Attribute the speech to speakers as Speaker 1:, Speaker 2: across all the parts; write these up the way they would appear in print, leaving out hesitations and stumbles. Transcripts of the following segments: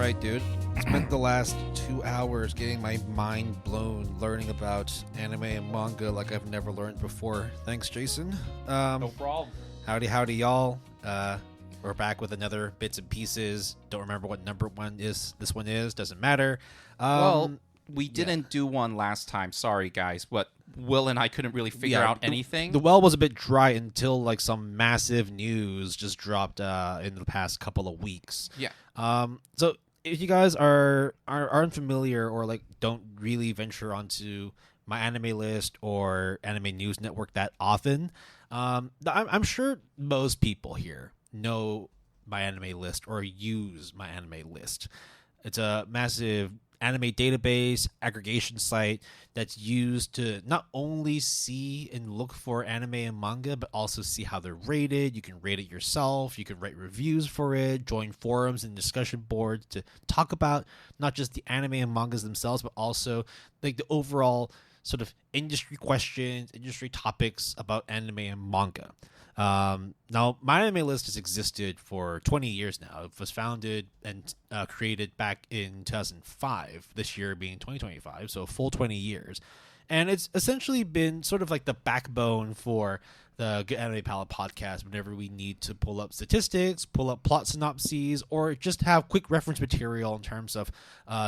Speaker 1: right, dude. Spent the last 2 hours getting my mind blown learning about anime and manga like I've never learned before. Thanks, Jason.
Speaker 2: No problem.
Speaker 1: Howdy, y'all. We're back with another bits and pieces. Don't remember what number one is. This one is. Doesn't matter.
Speaker 2: We didn't do one last time. Sorry, guys. But Will and I couldn't really figure out anything.
Speaker 1: The well was a bit dry until like some massive news just dropped in the past couple of weeks.
Speaker 2: Yeah.
Speaker 1: So if you guys are unfamiliar or like don't really venture onto MyAnimeList or Anime News Network that often, I'm sure most people here know MyAnimeList or use MyAnimeList. It's a massive anime database aggregation site that's used to not only see and look for anime and manga, but also see how they're rated. You can rate it yourself. You can write reviews for it, join forums and discussion boards to talk about not just the anime and mangas themselves, but also like the overall sort of industry questions, industry topics about anime and manga. Now, MyAnimeList has existed for 20 years now. It was founded and created back in 2005, this year being 2025, so a full 20 years. And it's essentially been sort of like the backbone for the Good Anime Palette podcast whenever we need to pull up statistics, pull up plot synopses, or just have quick reference material in terms of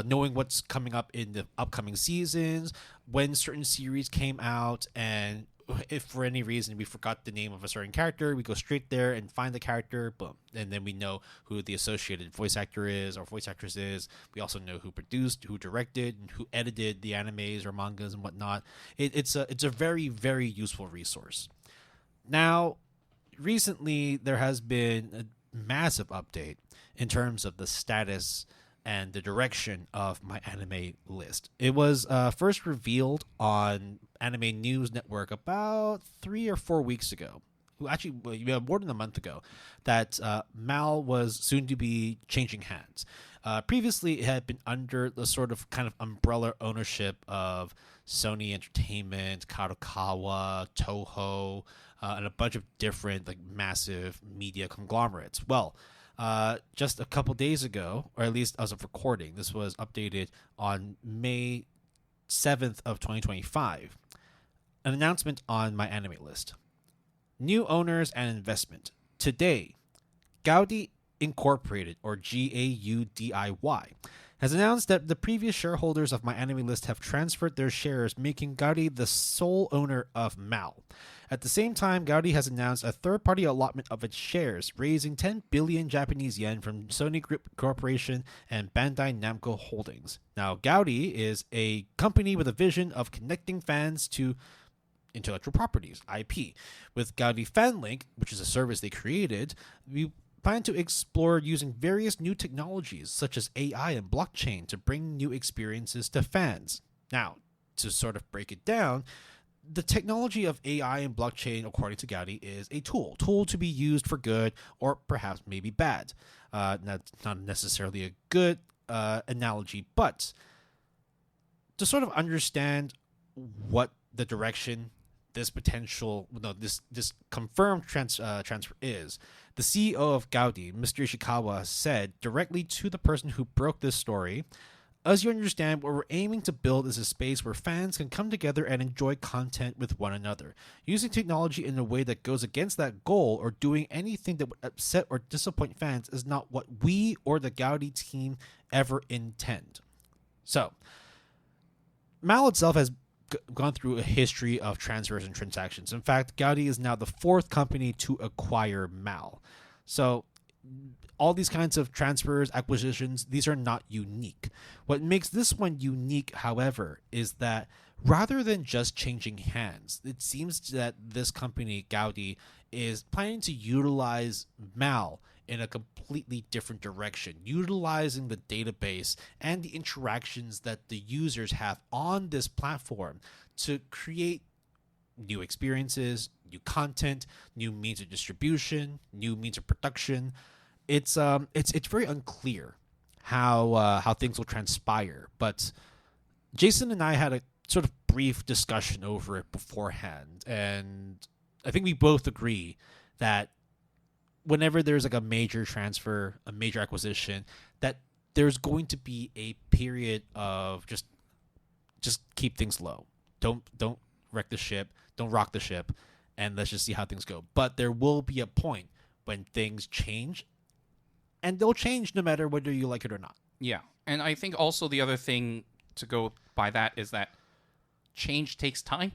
Speaker 1: knowing what's coming up in the upcoming seasons, when certain series came out, and if for any reason we forgot the name of a certain character, we go straight there and find the character, boom, and then we know who the associated voice actor is or voice actress is. We also know who produced, who directed, and who edited the animes or mangas and whatnot. It's a very, very useful resource. Now, recently there has been a massive update in terms of the status and the direction of MyAnimeList. It was first revealed on Anime News Network about 3 or 4 weeks ago. Actually, more than a month ago, that MAL was soon to be changing hands. Previously, it had been under the sort of kind of umbrella ownership of Sony Entertainment, Kadokawa, Toho, and a bunch of different like massive media conglomerates. Well, just a couple days ago, or at least as of recording, this was updated on May 7th of 2025. An announcement on MyAnimeList. New owners and investment. Today, Gaudi Incorporated, or GAUDIY, has announced that the previous shareholders of MyAnimeList have transferred their shares, making Gaudi the sole owner of MAL. At the same time, Gaudi has announced a third-party allotment of its shares, raising 10 billion Japanese yen from Sony Group Corporation and Bandai Namco Holdings. Now, Gaudi is a company with a vision of connecting fans to intellectual properties, IP. With Gaudi FanLink, which is a service they created, we plan to explore using various new technologies such as AI and blockchain to bring new experiences to fans. Now, to sort of break it down, the technology of AI and blockchain, according to Gaudi, is a tool to be used for good or perhaps maybe bad. That's not necessarily a good analogy, but to sort of understand what the direction this confirmed transfer is, the CEO of Gaudi, Mr. Ishikawa, said directly to the person who broke this story, "As you understand, what we're aiming to build is a space where fans can come together and enjoy content with one another. Using technology in a way that goes against that goal or doing anything that would upset or disappoint fans is not what we or the Gaudi team ever intend." So, MAL itself has gone through a history of transfers and transactions. In fact, Gaudi is now the fourth company to acquire MAL. So all these kinds of transfers, acquisitions, these are not unique. What makes this one unique, however, is that rather than just changing hands, it seems that this company, Gaudi, is planning to utilize MAL in a completely different direction, utilizing the database and the interactions that the users have on this platform to create new experiences, new content, new means of distribution, new means of production. It's very unclear how things will transpire, but Jason and I had a sort of brief discussion over it beforehand, and I think we both agree that whenever there's like a major transfer, a major acquisition, that there's going to be a period of just keep things low. Don't wreck the ship. Don't rock the ship, and let's just see how things go. But there will be a point when things change, and they'll change no matter whether you like it or not.
Speaker 2: Yeah, and I think also the other thing to go by that is that change takes time.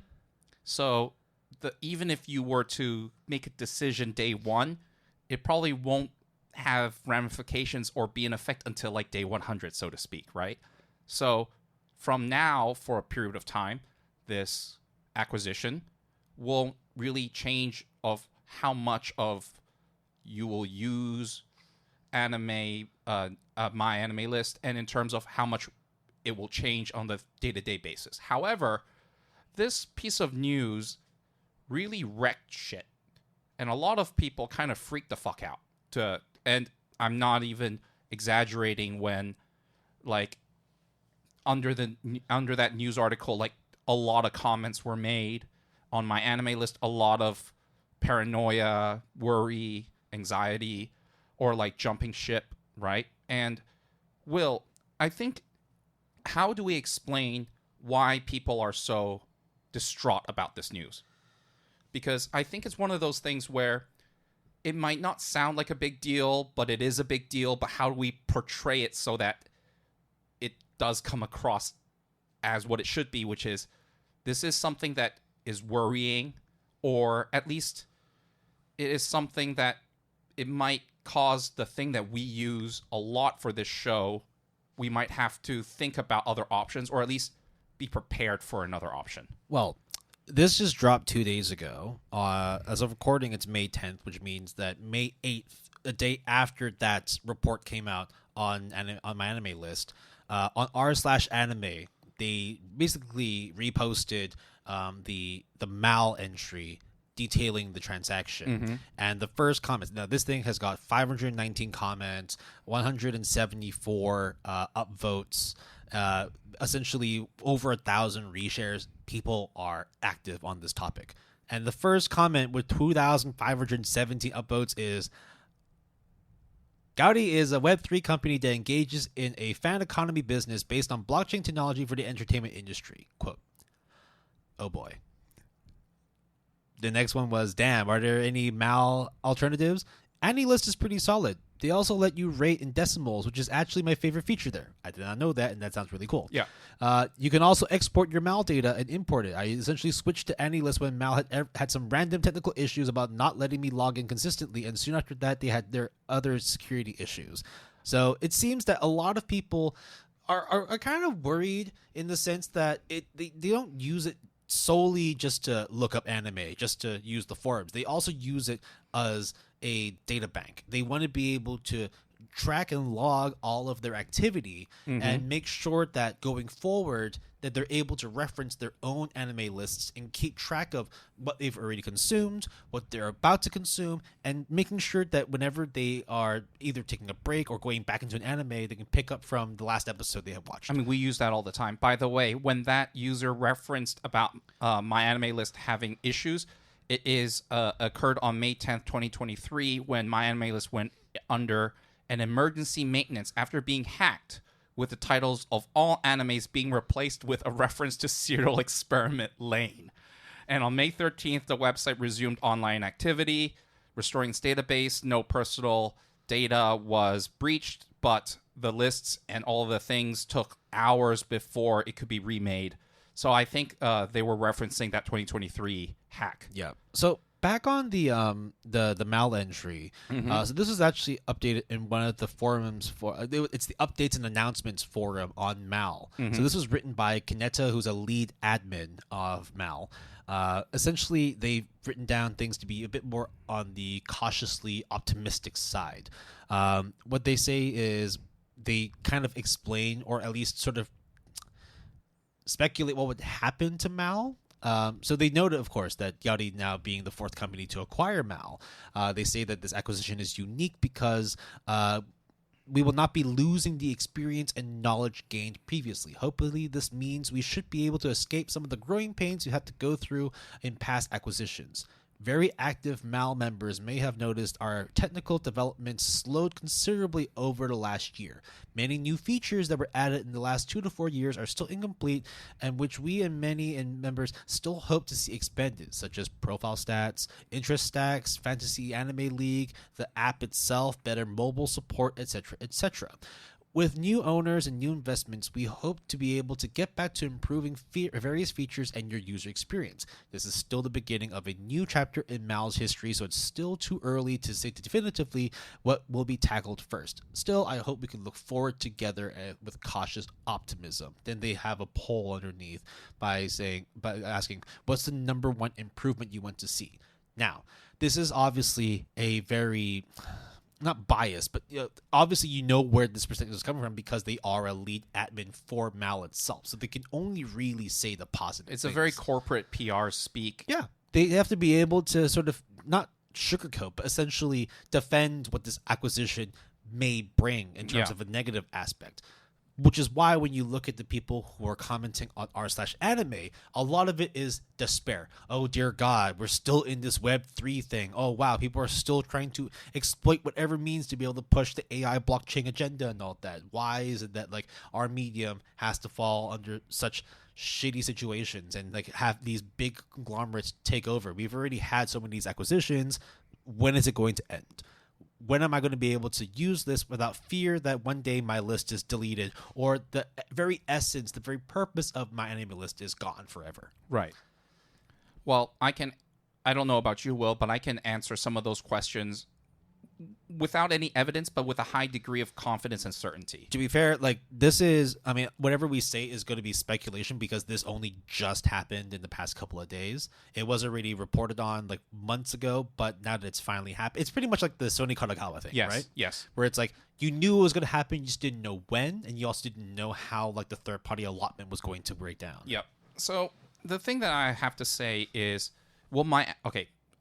Speaker 2: So even if you were to make a decision day one, it probably won't have ramifications or be in effect until like day 100, so to speak, right? So from now, for a period of time, this acquisition won't really change of how much of you will use MyAnimeList, and in terms of how much it will change on the day-to-day basis. However, this piece of news really wrecked shit, and a lot of people kind of freaked the fuck out. And I'm not even exaggerating when, like, under that news article, like, a lot of comments were made on MyAnimeList, a lot of paranoia, worry, anxiety, or like jumping ship, right? And Will, I think, how do we explain why people are so distraught about this news? Because I think it's one of those things where it might not sound like a big deal, but it is a big deal. But how do we portray it so that it does come across as what it should be, which is this is something that is worrying, or at least it is something that it might cause the thing that we use a lot for this show. We might have to think about other options, or at least be prepared for another option.
Speaker 1: Well, this just dropped 2 days ago. As of recording, it's May 10th, which means that May 8th, a day after that report came out on MyAnimeList, on r/anime, they basically reposted the mal entry detailing the transaction. And the first comments, now this thing has got 519 comments, 174 upvotes, essentially over 1,000 reshares. People are active on this topic. And the first comment with 2,517 upvotes is, Gaudi is a Web3 company that engages in a fan economy business based on blockchain technology for the entertainment industry. Quote. Oh boy. The next one was, damn, are there any mal alternatives? AniList is pretty solid. They also let you rate in decimals, which is actually my favorite feature there. I did not know that, and that sounds really cool.
Speaker 2: Yeah.
Speaker 1: You can also export your mal data and import it. I essentially switched to AniList when mal had some random technical issues about not letting me log in consistently, and soon after that, they had their other security issues. So it seems that a lot of people are kind of worried in the sense that they don't use it solely just to look up anime, just to use the forums. They also use it as a data bank. They want to be able to track and log all of their activity and make sure that going forward that they're able to reference their own anime lists and keep track of what they've already consumed, what they're about to consume, and making sure that whenever they are either taking a break or going back into an anime, they can pick up from the last episode they have watched.
Speaker 2: I mean, we use that all the time. By the way, when that user referenced about MyAnimeList having issues, it is occurred on May 10th, 2023, when MyAnimeList went under an emergency maintenance after being hacked, with the titles of all animes being replaced with a reference to Serial Experiment Lane. And on May 13th, the website resumed online activity, restoring its database. No personal data was breached, but the lists and all of the things took hours before it could be remade. So I think they were referencing that 2023 hack.
Speaker 1: Yeah. So back on the mal entry. So this was actually updated in one of the forums for it's the updates and announcements forum on mal. So this was written by Kaneta, who's a lead admin of mal. Essentially, they've written down things to be a bit more on the cautiously optimistic side. What they say is they kind of explain, or at least sort of speculate what would happen to mal. So they noted, of course, that Gaudi now being the fourth company to acquire mal, they say that this acquisition is unique because we will not be losing the experience and knowledge gained previously. Hopefully, this means we should be able to escape some of the growing pains we had to go through in past acquisitions. Very active MAL members may have noticed our technical development slowed considerably over the last year. Many new features that were added in the last 2 to 4 years are still incomplete, and which we and many members still hope to see expanded, such as profile stats, interest stacks, fantasy anime league, the app itself, better mobile support, etc., etc. With new owners and new investments, we hope to be able to get back to improving various features and your user experience. This is still the beginning of a new chapter in MAL's history, so it's still too early to say definitively what will be tackled first. Still, I hope we can look forward together with cautious optimism. Then they have a poll underneath by asking, what's the number one improvement you want to see? Now, this is obviously a very... not biased, but obviously where this perspective is coming from because they are a lead admin for MAL itself. So they can only really say the positive
Speaker 2: It's
Speaker 1: things.
Speaker 2: a very corporate PR speak.
Speaker 1: Yeah. They have to be able to sort of not sugarcoat, but essentially defend what this acquisition may bring in terms of a negative aspect. Which is why when you look at the people who are commenting on r/anime, a lot of it is despair. Oh, dear God, we're still in this Web3 thing. Oh, wow, people are still trying to exploit whatever means to be able to push the AI blockchain agenda and all that. Why is it that, like, our medium has to fall under such shitty situations and, like, have these big conglomerates take over? We've already had so many of these acquisitions. When is it going to end? When am I going to be able to use this without fear that one day my list is deleted or the very essence, the very purpose of MyAnimeList is gone forever?
Speaker 2: Right. Well, I don't know about you, Will, but I can answer some of those questions without any evidence, but with a high degree of confidence and certainty.
Speaker 1: To be fair, like, this is, I mean, whatever we say is going to be speculation because this only just happened in the past couple of days. It was already reported on, like, months ago, but now that it's finally happened, it's pretty much like the Sony Kanagawa thing,
Speaker 2: Yes,
Speaker 1: right?
Speaker 2: yes.
Speaker 1: Where it's like, you knew it was going to happen, you just didn't know when, and you also didn't know how, like, the third-party allotment was going to break down.
Speaker 2: Yep. So the thing that I have to say is,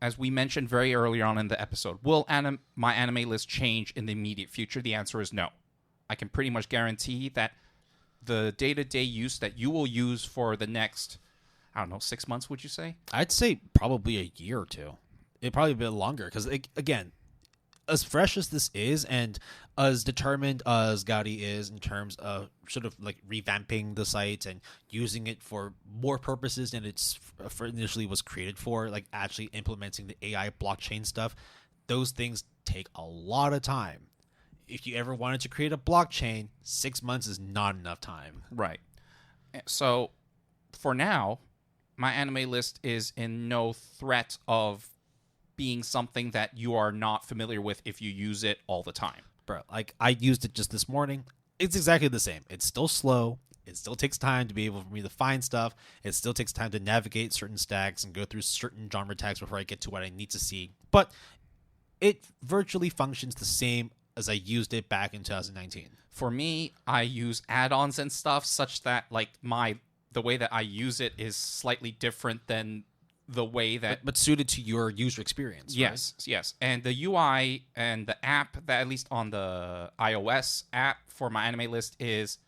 Speaker 2: as we mentioned very early on in the episode, will MyAnimeList change in the immediate future? The answer is no. I can pretty much guarantee that the day-to-day use that you will use for the next, 6 months, would you say?
Speaker 1: I'd say probably a year or two. It'd probably be a bit longer because, again, as fresh as this is and as determined as Gaudi is in terms of sort of like revamping the site and using it for more purposes than it's initially was created for, like actually implementing the AI blockchain stuff, those things take a lot of time. If you ever wanted to create a blockchain, 6 months is not enough time.
Speaker 2: Right. So for now, MyAnimeList is in no threat of being something that you are not familiar with if you use it all the time.
Speaker 1: Bro, like, I used it just this morning. It's exactly the same. It's still slow. It still takes time to be able for me to find stuff. It still takes time to navigate certain stacks and go through certain genre tags before I get to what I need to see. But it virtually functions the same as I used it back in 2019.
Speaker 2: For me, I use add-ons and stuff such that, like, the way that I use it is slightly different than the way that...
Speaker 1: But suited to your user experience,
Speaker 2: Yes, right? Yes. And the UI and the app, that at least on the iOS app for MyAnimeList, is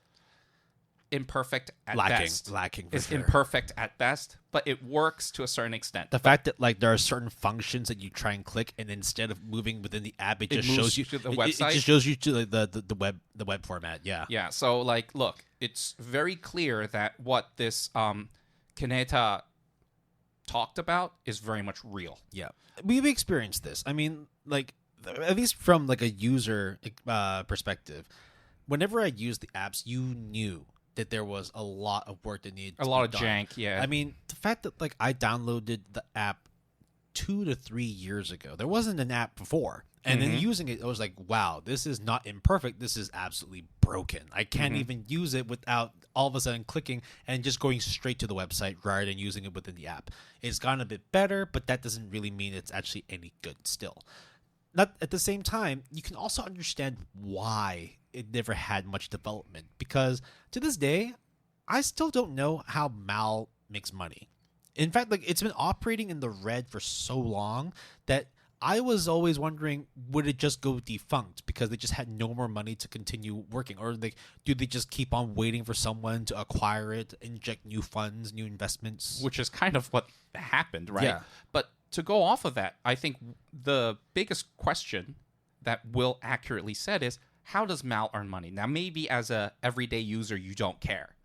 Speaker 2: imperfect at best.
Speaker 1: Lacking,
Speaker 2: It's
Speaker 1: sure.
Speaker 2: imperfect at best, but it works to a certain extent.
Speaker 1: The fact that, like, there are certain functions that you try and click, and instead of moving within the app, it just shows you
Speaker 2: to the website.
Speaker 1: It just shows you to the web format. Yeah.
Speaker 2: Yeah. So, like, look, it's very clear that what this Kaneta talked about is very much real.
Speaker 1: Yeah, we've experienced this. I mean, like, at least from like a user perspective, whenever I used the apps, you knew that there was a lot of work that needed
Speaker 2: a lot of
Speaker 1: done.
Speaker 2: jank. Yeah,
Speaker 1: I mean, the fact that, like, I downloaded the app 2 to 3 years ago, there wasn't an app before, and then using it, I was like, wow, this is not imperfect, this is absolutely broken. I can't even use it without all of a sudden clicking and just going straight to the website rather than using it within the app. It's gotten a bit better, but that doesn't really mean it's actually any good still. Not at the same time, you can also understand why it never had much development, because to this day, I still don't know how MAL makes money. In fact, like, it's been operating in the red for so long that I was always wondering, would it just go defunct because they just had no more money to continue working? Or, like, do they just keep on waiting for someone to acquire it, inject new funds, new investments?
Speaker 2: which is kind of what happened, right?
Speaker 1: Yeah.
Speaker 2: But to go off of that, I think the biggest question that Will accurately said is, how does Mal earn money? Now, maybe as a everyday user, you don't care,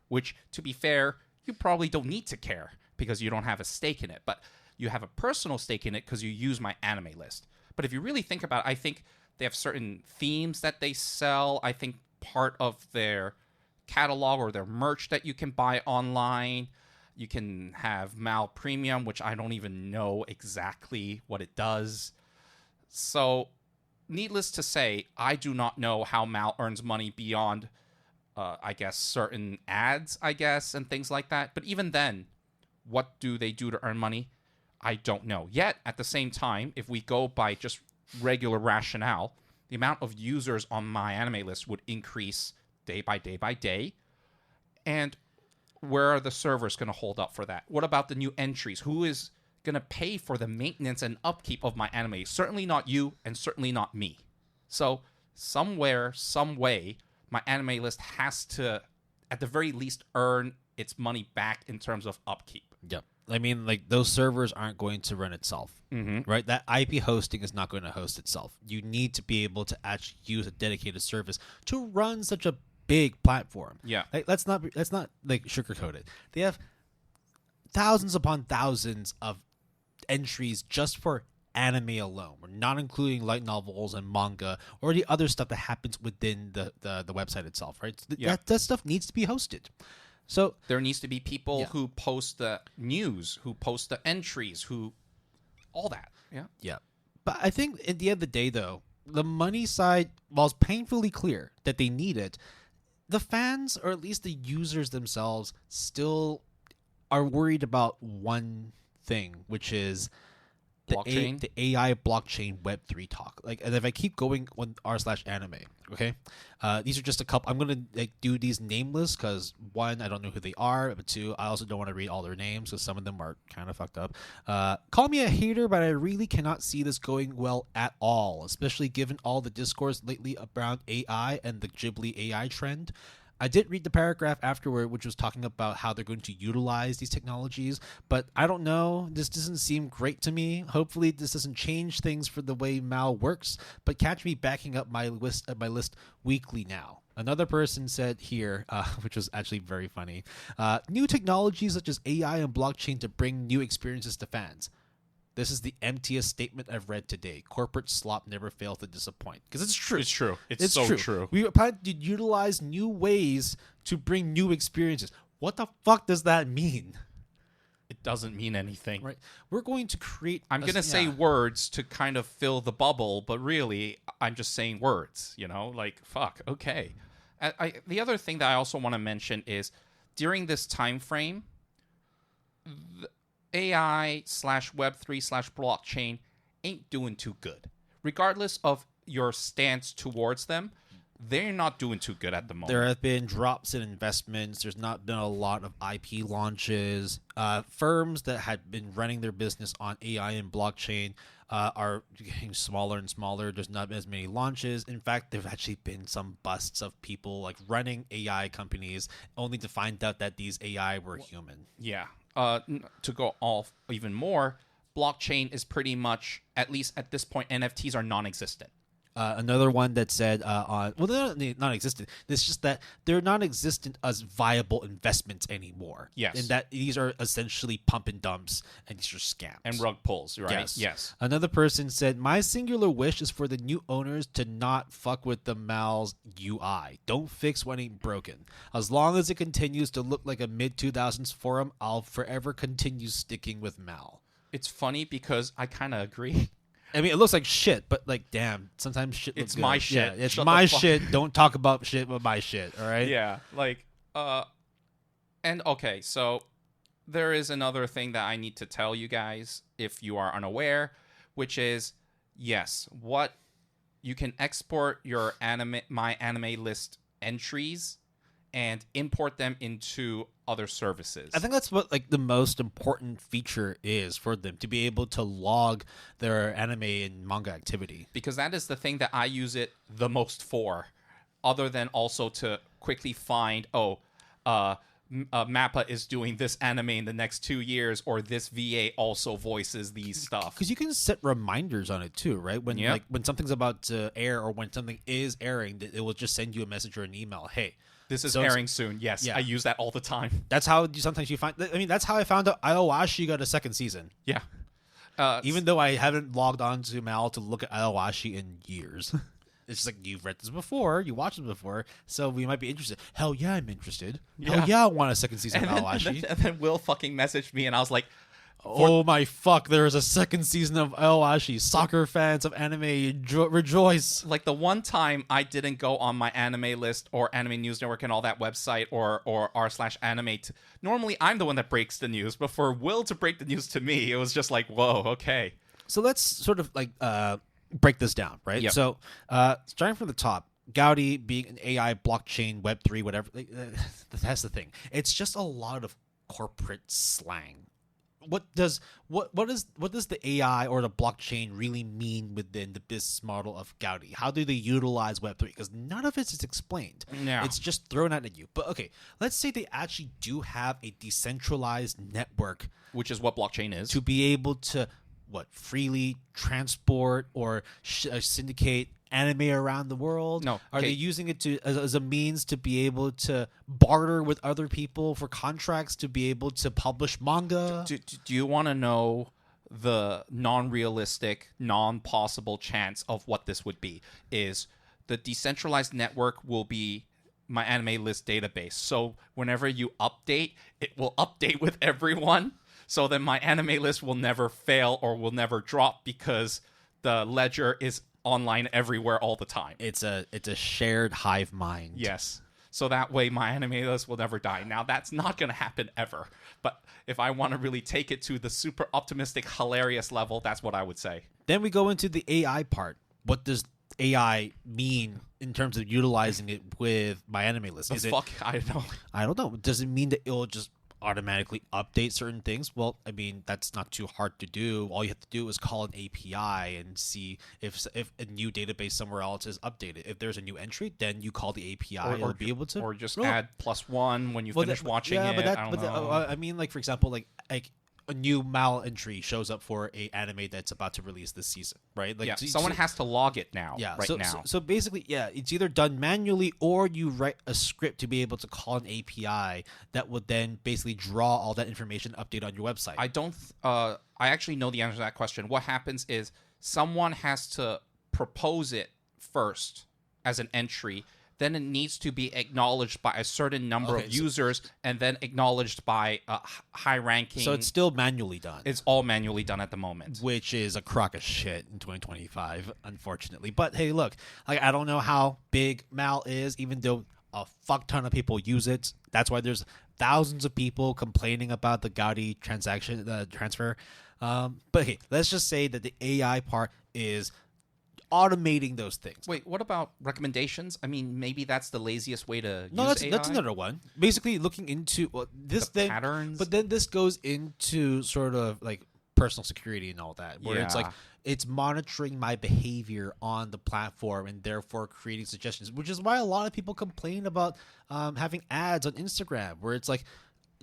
Speaker 2: which, to be fair, you probably don't need to care because you don't have a stake in it. But you have a personal stake in it because you use MyAnimeList. But if you really think about it, I think they have certain themes that they sell. I think part of their catalog or their merch that you can buy online. You can have Mal Premium, which I don't even know exactly what it does. So, needless to say, I do not know how Mal earns money beyond, I guess, certain ads, I guess, and things like that. But even then, what do they do to earn money? I don't know. Yet, at the same time, if we go by just regular rationale, the amount of users on MyAnimeList would increase day by day by day. And where are the servers going to hold up for that? What about the new entries? Who is going to pay for the maintenance and upkeep of my anime? Certainly not you, and certainly not me. So somewhere, some way, MyAnimeList has to, at the very least, earn its money back in terms of upkeep.
Speaker 1: Yep. I mean, like, those servers aren't going to run itself, right? That IP hosting is not going to host itself. You need to be able to actually use a dedicated service to run such a big platform.
Speaker 2: Yeah.
Speaker 1: Like, let's not like sugarcoat it. They have thousands upon thousands of entries just for anime alone. We're not including light novels and manga or the other stuff that happens within the website itself, right? That stuff needs to be hosted. So
Speaker 2: there needs to be people who post the news, who post the entries, who all that. Yeah.
Speaker 1: Yeah. But I think at the end of the day, though, the money side, while it's painfully clear that they need it, the fans, or at least the users themselves, still are worried about one thing, which is
Speaker 2: blockchain,
Speaker 1: the AI blockchain Web3 talk. Like, and if I keep going on r/anime, okay, these are just a couple. I'm gonna do these nameless because one, I don't know who they are, but two, I also don't want to read all their names because some of them are kind of fucked up. Call me a hater, but I really cannot see this going well at all, especially given all the discourse lately around AI and the Ghibli AI trend. I did read the paragraph afterward, which was talking about how they're going to utilize these technologies, but I don't know. This doesn't seem great to me. Hopefully, this doesn't change things for the way Mal works, but catch me backing up my list weekly now. Another person said here, which was actually very funny, new technologies such as AI and blockchain to bring new experiences to fans. This is the emptiest statement I've read today. Corporate slop never fails to disappoint. Because it's true.
Speaker 2: It's true. It's so true.
Speaker 1: We plan to utilize new ways to bring new experiences. What the fuck does that mean?
Speaker 2: It doesn't mean anything.
Speaker 1: Right. We're going to create...
Speaker 2: I'm going to say words to kind of fill the bubble, but really, I'm just saying words, you know? Like, fuck, okay. The other thing that I also want to mention is, during this time frame, AI/Web3/blockchain ain't doing too good. Regardless of your stance towards them, they're not doing too good at the moment.
Speaker 1: There have been drops in investments. There's not been a lot of IP launches. Firms that had been running their business on AI and blockchain are getting smaller and smaller. There's not as many launches. In fact, there have actually been some busts of people like running AI companies only to find out that these AI were human.
Speaker 2: Yeah. To go off even more, blockchain is pretty much, at least at this point, NFTs are non-existent.
Speaker 1: Another one that said they're not non-existent. It's just that they're non-existent as viable investments anymore.
Speaker 2: Yes.
Speaker 1: And that these are essentially pump and dumps and these are scams.
Speaker 2: And rug pulls, right?
Speaker 1: Yes. Another person said, my singular wish is for the new owners to not fuck with the Mal's UI. Don't fix what ain't broken. As long as it continues to look like a mid-2000s forum, I'll forever continue sticking with Mal.
Speaker 2: It's funny because I kind of agree.
Speaker 1: I mean, it looks like shit, but like, damn, sometimes shit looks good.
Speaker 2: My shit.
Speaker 1: Yeah, it's my shit. Don't talk about shit with my shit, all right?
Speaker 2: Yeah, like, and okay, so there is another thing that I need to tell you guys if you are unaware, which is, yes, what you can export your MyAnimeList entries and import them into other services.
Speaker 1: I think that's what like the most important feature is for them, to be able to log their anime and manga activity.
Speaker 2: Because that is the thing that I use it the most for, other than also to quickly find, Mappa is doing this anime in the next 2 years, or this VA also voices these stuff.
Speaker 1: Because you can set reminders on it too, right? When
Speaker 2: Yep.
Speaker 1: like when something's about to air or when something is airing, it will just send you a message or an email. Hey,
Speaker 2: This is
Speaker 1: so-
Speaker 2: airing soon. Yes,
Speaker 1: Yeah.
Speaker 2: I use that all the time.
Speaker 1: that's how sometimes you find. I mean, that's how I found out Aowashi got a second season.
Speaker 2: Yeah.
Speaker 1: Even though I haven't logged on to Mal to look at Aowashi in years. It's just like, you've read this before, you watched it before, so we might be interested. Hell yeah, I'm interested.
Speaker 2: Yeah.
Speaker 1: Hell yeah, I want a second season
Speaker 2: and
Speaker 1: of
Speaker 2: then,
Speaker 1: Aowashi.
Speaker 2: and then Will fucking messaged me, and I was like,
Speaker 1: Oh my fuck, there is a second season of Aowashi. Soccer fans of anime, rejoice.
Speaker 2: like the one time I didn't go on my anime list or Anime News Network and all that website or r/anime. Normally, I'm the one that breaks the news, but for Will to break the news to me, it was just like, whoa, okay.
Speaker 1: So let's sort of like break this down, right?
Speaker 2: Yep.
Speaker 1: So starting from the top, Gaudi being an AI, blockchain, Web3, whatever, that's the thing. It's just a lot of corporate slang. What does the AI or the blockchain really mean within the business model of Gaudi? How do they utilize Web3? Because none of it is explained.
Speaker 2: Yeah.
Speaker 1: It's just thrown out at you. But okay, let's say they actually do have a decentralized network
Speaker 2: Which is what blockchain is.
Speaker 1: to be able to freely transport or syndicate anime around the world?
Speaker 2: No,
Speaker 1: Are they
Speaker 2: okay.
Speaker 1: using it to as a means to be able to barter with other people for contracts to be able to publish manga?
Speaker 2: Do you want to know the non-realistic, non-possible chance of what this would be? Is the decentralized network will be MyAnimeList database. So whenever you update, it will update with everyone. So then MyAnimeList will never fail or will never drop because the ledger is online everywhere all the time.
Speaker 1: It's a shared hive mind.
Speaker 2: Yes. So that way MyAnimeList will never die. Now, that's not going to happen ever. But if I want to really take it to the super optimistic, hilarious level, that's what I would say.
Speaker 1: Then we go into the AI part. What does AI mean in terms of utilizing it with MyAnimeList? Is it,
Speaker 2: I don't know.
Speaker 1: I don't know. Does it mean that it'll just automatically update certain things? Well, I mean, that's not too hard to do. All you have to do is call an API and see if a new database somewhere else is updated. If there's a new entry, then you call the API. It'll be able to,
Speaker 2: Or just
Speaker 1: Well,
Speaker 2: add +1 when you finish watching
Speaker 1: yeah,
Speaker 2: it.
Speaker 1: but
Speaker 2: I don't know.
Speaker 1: I mean, like for example, like a new mal entry shows up for a anime that's about to release this season, right? Like
Speaker 2: yeah, someone has to log it now.
Speaker 1: Yeah,
Speaker 2: right
Speaker 1: so,
Speaker 2: now.
Speaker 1: So basically, yeah, it's either done manually or you write a script to be able to call an API that would then basically draw all that information, update on your website.
Speaker 2: I actually know the answer to that question. What happens is someone has to propose it first as an entry. Then it needs to be acknowledged by a certain number of users, and then acknowledged by high ranking.
Speaker 1: So it's still manually done.
Speaker 2: It's all manually done at the moment.
Speaker 1: Which is a crock of shit in 2025, unfortunately. But hey, look, like I don't know how big Mal is, even though a fuck ton of people use it. That's why there's thousands of people complaining about the Gaudi transfer. But okay, let's just say that the AI part is automating those things.
Speaker 2: Wait, what about recommendations? I mean, maybe that's the laziest way to
Speaker 1: No,
Speaker 2: use
Speaker 1: that's
Speaker 2: AI?
Speaker 1: another one. Basically, looking into this
Speaker 2: The
Speaker 1: thing,
Speaker 2: patterns?
Speaker 1: but then this goes into sort of like personal security and all that, where it's like
Speaker 2: Yeah.
Speaker 1: it's monitoring my behavior on the platform and therefore creating suggestions, which is why a lot of people complain about having ads on Instagram, where it's like,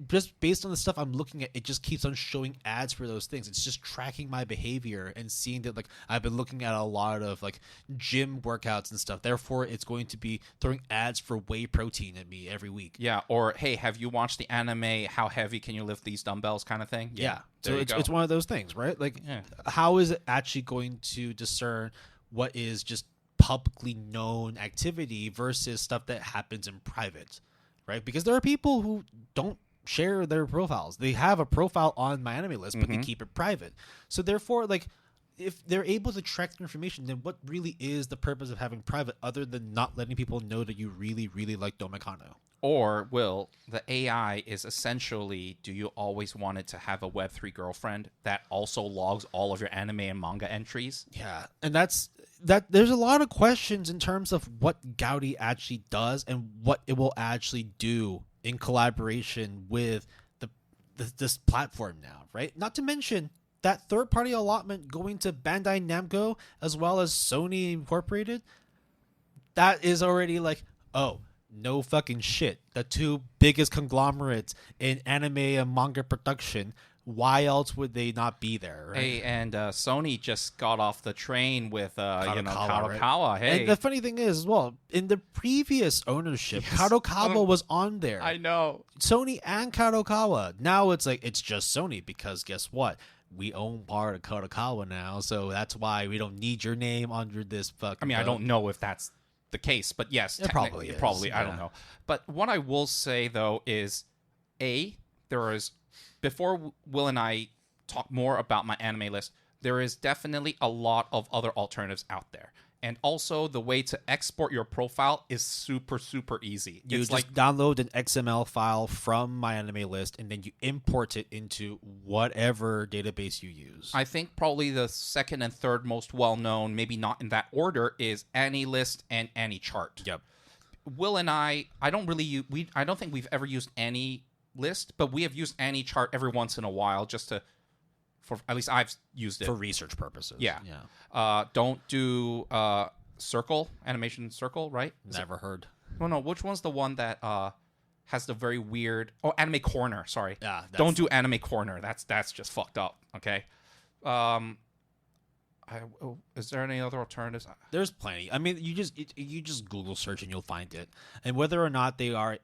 Speaker 1: just based on the stuff I'm looking at, it just keeps on showing ads for those things. It's just tracking my behavior and seeing that, like, I've been looking at a lot of like gym workouts and stuff. Therefore, it's going to be throwing ads for whey protein at me every week.
Speaker 2: Yeah, or hey, have you watched the anime? How heavy can you lift these dumbbells? Kind of thing.
Speaker 1: Yeah.
Speaker 2: there
Speaker 1: So
Speaker 2: you go.
Speaker 1: it's one of those things, right? Like,
Speaker 2: Yeah.
Speaker 1: how is it actually going to discern what is just publicly known activity versus stuff that happens in private, right? Because there are people who don't share their profiles. They have a profile on MyAnimeList, but they keep it private. So therefore, like, if they're able to track the information, then what really is the purpose of having private other than not letting people know that you really, really like Domekano?
Speaker 2: Or will the AI is essentially, do you always want it to have a Web3 girlfriend that also logs all of your anime and manga entries?
Speaker 1: Yeah, and that. There's a lot of questions in terms of what Gaudi actually does and what it will actually do in collaboration with this platform now, right? Not to mention that third-party allotment going to Bandai Namco as well as Sony Incorporated. That is already like, oh, No fucking shit. The two biggest conglomerates in anime and manga production. Why else would they not be there? Right?
Speaker 2: Hey, and Sony just got off the train with
Speaker 1: Kadokawa,
Speaker 2: Kadokawa.
Speaker 1: right?
Speaker 2: Hey,
Speaker 1: And the funny thing is, as well, in the previous ownership, Kadokawa was on there.
Speaker 2: I know.
Speaker 1: Sony and Kadokawa. Now it's like it's just Sony because guess what? We own part of Kadokawa now, so that's why we don't need your name under this fucking.
Speaker 2: I mean, I don't know if that's the case, but yes,
Speaker 1: It probably is,
Speaker 2: I don't
Speaker 1: yeah.
Speaker 2: know. But what I will say though is, there is before Will and I talk more about my anime list, there is definitely a lot of other alternatives out there. And also, the way to export your profile is super, super easy.
Speaker 1: You
Speaker 2: It's
Speaker 1: just download an XML file from MyAnimeList, and then you import it into whatever database you use.
Speaker 2: I think probably the second and third most well-known, maybe not in that order, is AniList and AniChart.
Speaker 1: Yep.
Speaker 2: Will and I don't really use, I don't think we've ever used AniList, but we have used AniChart every once in a while just to, for at least I've used it
Speaker 1: For research purposes.
Speaker 2: Yeah.
Speaker 1: Yeah.
Speaker 2: Don't do Circle, Animation Circle, right?
Speaker 1: Never heard.
Speaker 2: Oh no, which one's the one that has the very weird? Oh, Anime Corner. Sorry.
Speaker 1: Yeah.
Speaker 2: Don't do Anime Corner. That's just fucked up. Okay. Is there any other alternatives?
Speaker 1: There's plenty. I mean, you just Google search and you'll find it. And whether or not they are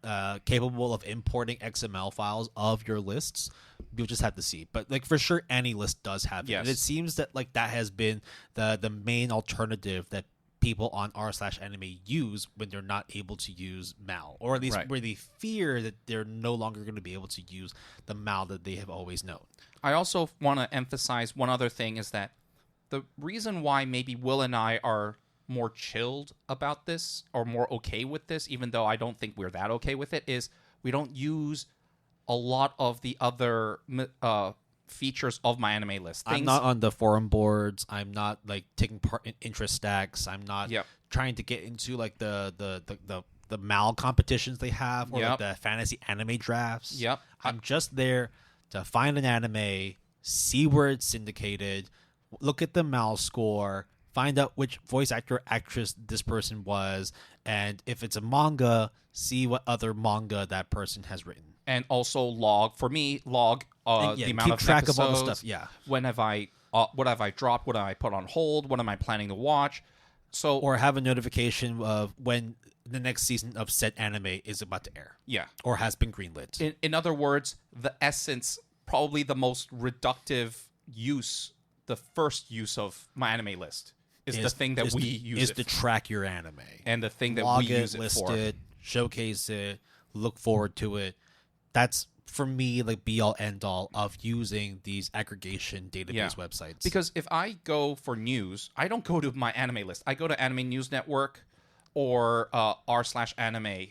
Speaker 1: capable of importing XML files of your lists, you'll just have to see. But like for sure, any list does have it.
Speaker 2: Yes.
Speaker 1: And it seems that like that has been the main alternative that people on r/anime use when they're not able to use MAL, or at least
Speaker 2: Right.
Speaker 1: where they fear that they're no longer going to be able to use the MAL that they have always known.
Speaker 2: I also want to emphasize one other thing is that the reason why maybe Will and I are more chilled about this or more okay with this, even though I don't think we're that okay with it, is we don't use a lot of the other features of my anime list.
Speaker 1: I'm not on the forum boards. I'm not like taking part in interest stacks. I'm not
Speaker 2: Yep.
Speaker 1: trying to get into like the MAL competitions they have or like
Speaker 2: Yep.
Speaker 1: the fantasy anime drafts.
Speaker 2: Yep.
Speaker 1: I'm just there to find an anime, see where it's syndicated, look at the MAL score, find out which voice actor actress this person was, and if it's a manga, see what other manga that person has written.
Speaker 2: And also log
Speaker 1: And, yeah,
Speaker 2: the amount
Speaker 1: keep
Speaker 2: of
Speaker 1: track
Speaker 2: episodes,
Speaker 1: of all the stuff. Yeah.
Speaker 2: when have I what have I dropped, what have I put on hold, what am I planning to watch. So
Speaker 1: Or have a notification of when the next season of said anime is about to air
Speaker 2: yeah.
Speaker 1: or has been greenlit.
Speaker 2: In other words, the essence, probably the most reductive use, the first use of my anime list is the thing that we use
Speaker 1: is
Speaker 2: it
Speaker 1: to
Speaker 2: for.
Speaker 1: track your anime.
Speaker 2: And the thing that
Speaker 1: Log
Speaker 2: we use it
Speaker 1: list
Speaker 2: for.
Speaker 1: it, showcase it, look forward to it. That's for me like be all end all of using these aggregation database
Speaker 2: Yeah.
Speaker 1: websites.
Speaker 2: Because if I go for news, I don't go to my anime list. I go to Anime News Network or r/anime.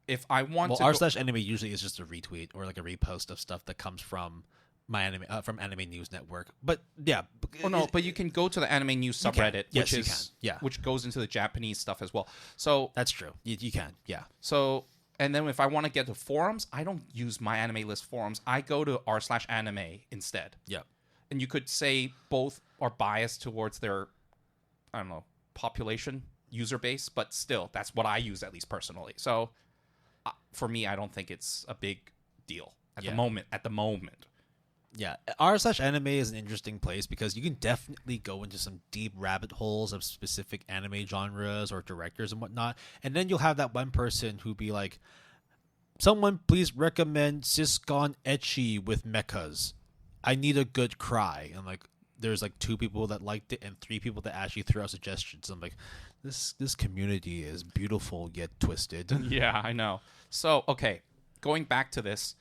Speaker 2: If I want to
Speaker 1: r/anime usually is just a retweet or like a repost of stuff that comes from my anime from Anime News Network. But yeah,
Speaker 2: Oh no, but you can go to the Anime News
Speaker 1: You can.
Speaker 2: subreddit,
Speaker 1: Yes,
Speaker 2: which
Speaker 1: you
Speaker 2: is
Speaker 1: can. Yeah.
Speaker 2: which goes into the Japanese stuff as well. So
Speaker 1: that's true. You can. Yeah.
Speaker 2: and then if I want to get to forums, I don't use my anime list forums. I go to r/anime instead.
Speaker 1: Yeah.
Speaker 2: And you could say both are biased towards their, I don't know, population user base, but still, that's what I use at least personally. So for me, I don't think it's a big deal at the moment.
Speaker 1: Yeah, r/anime is an interesting place because you can definitely go into some deep rabbit holes of specific anime genres or directors and whatnot, and then you'll have that one person who be like, "Someone please recommend Siscon Ecchi with mechas. I need a good cry." And like, there's like 2 people that liked it and 3 people that actually threw out suggestions. I'm like, this community is beautiful yet twisted.
Speaker 2: Yeah, I know. So, okay, going back to this,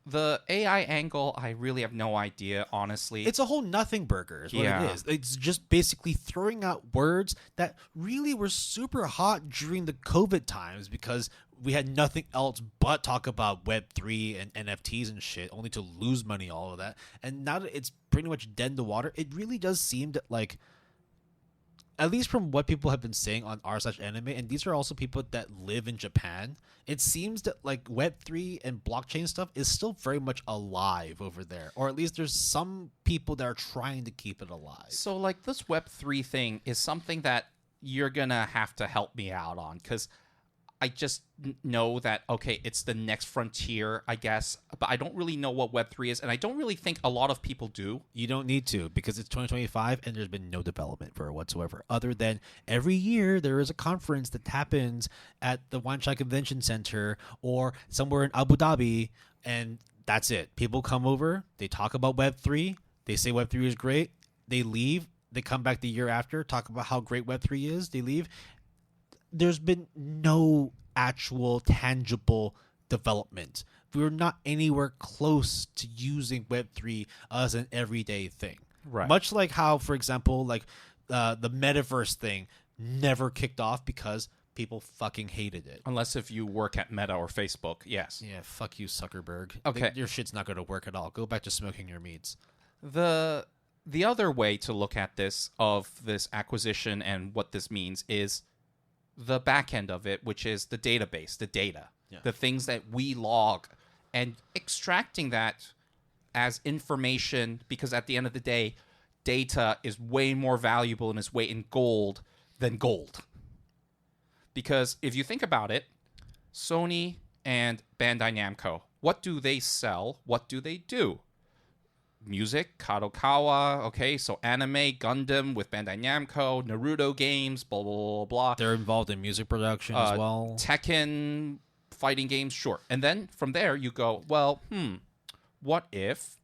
Speaker 2: the AI angle, I really have no idea, honestly.
Speaker 1: It's a whole nothing burger is what
Speaker 2: Yeah.
Speaker 1: it is. It's just basically throwing out words that really were super hot during the COVID times because we had nothing else but talk about Web3 and NFTs and shit, only to lose money, all of that. And now that it's pretty much dead in the water, it really does seem that, like, at least from what people have been saying on r/anime, and these are also people that live in Japan, it seems that like Web3 and blockchain stuff is still very much alive over there, or at least there's some people that are trying to keep it alive.
Speaker 2: So, like, this Web3 thing is something that you're going to have to help me out on, because I just know that, okay, it's the next frontier, I guess, but I don't really know what Web3 is, and I don't really think a lot of people do.
Speaker 1: You don't need to, because it's 2025 and there's been no development for it whatsoever, other than every year there is a conference that happens at the Wanchai Convention Center or somewhere in Abu Dhabi, and that's it. People come over, they talk about Web3, they say Web3 is great, they leave, they come back the year after, talk about how great Web3 is, they leave. There's been no actual tangible development. We're not anywhere close to using Web3 as an everyday thing.
Speaker 2: Right.
Speaker 1: Much like how, for example, like the metaverse thing never kicked off because people fucking hated it.
Speaker 2: Unless if you work at Meta or Facebook, yes.
Speaker 1: Yeah, fuck you, Zuckerberg.
Speaker 2: Okay.
Speaker 1: Your shit's not going to work at all. Go back to smoking your meats.
Speaker 2: The other way to look at this, of this acquisition and what this means, is the back end of it, which is the database, the data, the things that we log, and extracting that as information, because at the end of the day, data is way more valuable in its weight in gold than gold. Because if you think about it, Sony and Bandai Namco, what do they sell? What do they do? Music, Kadokawa, okay, so anime, Gundam with Bandai Namco, Naruto games, blah, blah, blah, blah.
Speaker 1: They're involved in music production as well.
Speaker 2: Tekken, fighting games, sure. And then from there you go, well, what if,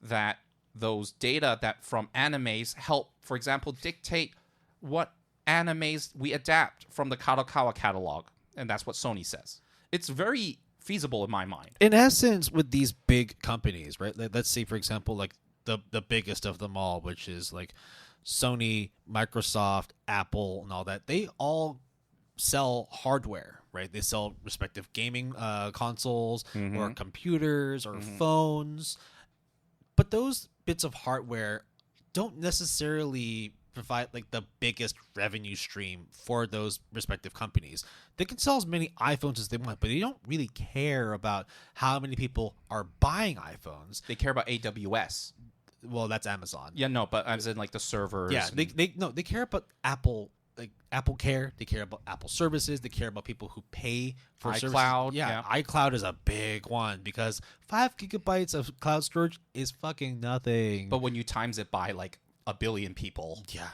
Speaker 2: that those data that from animes help, for example, dictate what animes we adapt from the Kadokawa catalog. And that's what Sony says. It's very feasible in my mind.
Speaker 1: In essence, with these big companies, right? Let's say, for example, like the biggest of them all, which is like Sony, Microsoft, Apple, and all that. They all sell hardware, right? They sell respective gaming consoles or computers or phones. But those bits of hardware don't necessarily provide like the biggest revenue stream for those respective companies. They can sell as many iPhones as they want, but they don't really care about how many people are buying iPhones.
Speaker 2: They care about AWS.
Speaker 1: Well, that's Amazon.
Speaker 2: Yeah, no, but as in like the servers.
Speaker 1: Yeah, they care about Apple, like Apple Care. They care about Apple services. They care about people who pay for
Speaker 2: iCloud.
Speaker 1: Services. Yeah, iCloud is a big one because 5 gigabytes of cloud storage is fucking nothing.
Speaker 2: But when you times it by like a billion people.
Speaker 1: Yeah,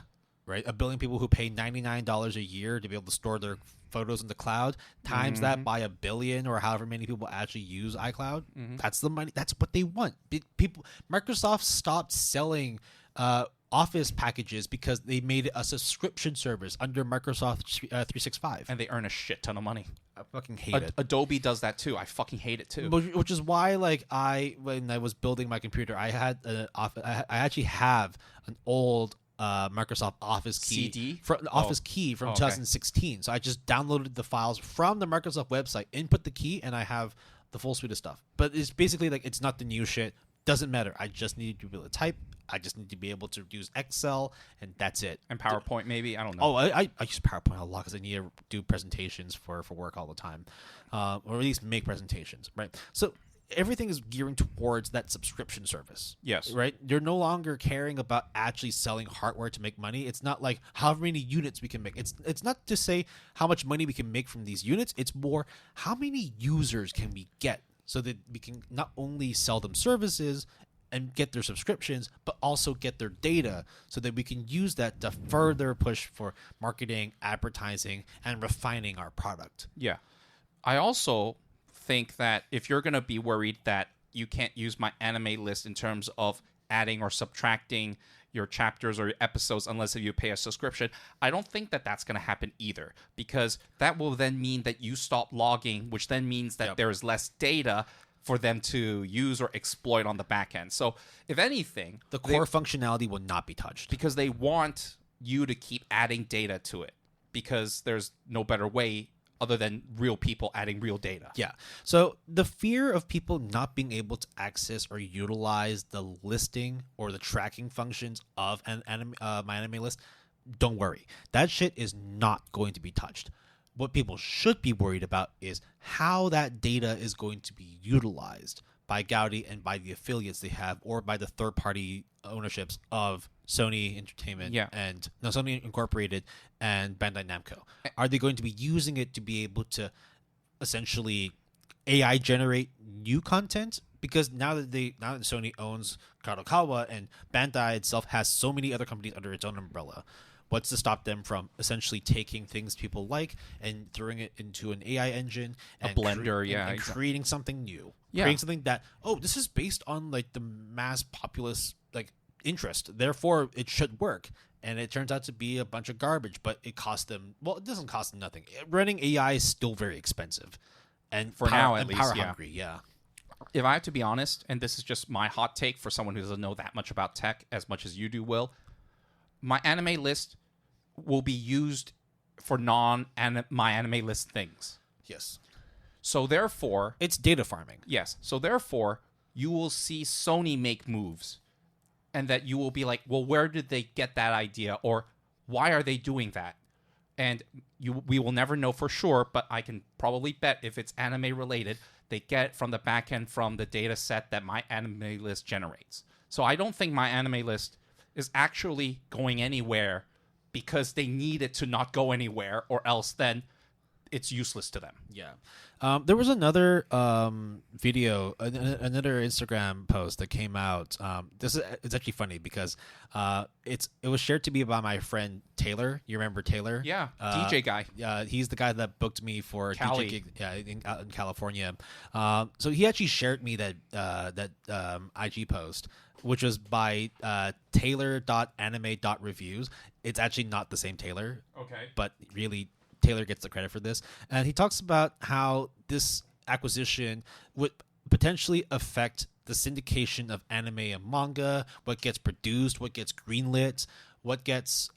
Speaker 1: right? A billion people who pay $99 a year to be able to store their photos in the cloud, times that by a billion or however many people actually use iCloud. That's the money. That's what they want. Microsoft stopped selling Office packages because they made it a subscription service under Microsoft 365.
Speaker 2: And they earn a shit ton of money.
Speaker 1: I fucking hate it.
Speaker 2: Adobe does that too. I fucking hate it too.
Speaker 1: Which is why, like, when I was building my computer, I had I actually have an old Microsoft Office key,
Speaker 2: CD?
Speaker 1: Key from 2016. So I just downloaded the files from the Microsoft website, input the key, and I have the full suite of stuff. But it's basically like it's not the new shit. Doesn't matter. I just need to be able to type. I just need to be able to use Excel, and that's it.
Speaker 2: And PowerPoint, maybe? I don't know.
Speaker 1: Oh, I use PowerPoint a lot because I need to do presentations for work all the time, or at least make presentations, right? So everything is gearing towards that subscription service.
Speaker 2: Yes.
Speaker 1: Right? You're no longer caring about actually selling hardware to make money. It's not like how many units we can make. It's not to say how much money we can make from these units. It's more how many users can we get so that we can not only sell them services and get their subscriptions, but also get their data so that we can use that to further push for marketing, advertising, and refining our product.
Speaker 2: Yeah. I also think that if you're going to be worried that you can't use MyAnimeList in terms of adding or subtracting your chapters or your episodes unless you pay a subscription, I don't think that that's going to happen either, because that will then mean that you stop logging, which then means that there is less data for them to use or exploit on the back end. So if anything,
Speaker 1: the core functionality will not be touched
Speaker 2: because they want you to keep adding data to it, because there's no better way other than real people adding real data.
Speaker 1: Yeah. So the fear of people not being able to access or utilize the listing or the tracking functions of MyAnimeList, don't worry. That shit is not going to be touched. What people should be worried about is how that data is going to be utilized by Gaudi and by the affiliates they have, or by the third-party ownerships of Sony Entertainment
Speaker 2: Yeah.
Speaker 1: and no, Sony Incorporated and Bandai Namco? Are they going to be using it to be able to essentially AI generate new content? Because now that Sony owns Kadokawa and Bandai itself has so many other companies under its own umbrella, what's to stop them from essentially taking things people like and throwing it into an AI engine, and
Speaker 2: blender,
Speaker 1: and creating something new,
Speaker 2: Yeah.
Speaker 1: creating something that this is based on like the mass populace like interest, therefore it should work. And it turns out to be a bunch of garbage, but it cost them. Well, it doesn't cost them nothing. Running AI is still very expensive, and
Speaker 2: For now, at least,
Speaker 1: power
Speaker 2: yeah.
Speaker 1: hungry. Yeah.
Speaker 2: If I have to be honest, and this is just my hot take for someone who doesn't know that much about tech as much as you do, Will, MyAnimeList will be used for non-MyAnimeList things.
Speaker 1: Yes.
Speaker 2: So therefore,
Speaker 1: It's data farming.
Speaker 2: yes. So therefore, you will see Sony make moves, and that you will be like, well, where did they get that idea, or why are they doing that? And we will never know for sure, but I can probably bet if it's anime related, they get it from the back end from the data set that MyAnimeList generates. So I don't think MyAnimeList is actually going anywhere because they need it to not go anywhere, or else then it's useless to them.
Speaker 1: Yeah. There was another video, another Instagram post that came out. It's actually funny because it was shared to me by my friend Taylor. You remember Taylor?
Speaker 2: Yeah, DJ guy.
Speaker 1: Yeah, he's the guy that booked me for
Speaker 2: Cali.
Speaker 1: DJ gig out in California. So he actually shared me that IG post, which was by Taylor.anime.reviews. It's actually not the same Taylor.
Speaker 2: Okay.
Speaker 1: But really, Taylor gets the credit for this. And he talks about how this acquisition would potentially affect the syndication of anime and manga, what gets produced, what gets greenlit, what gets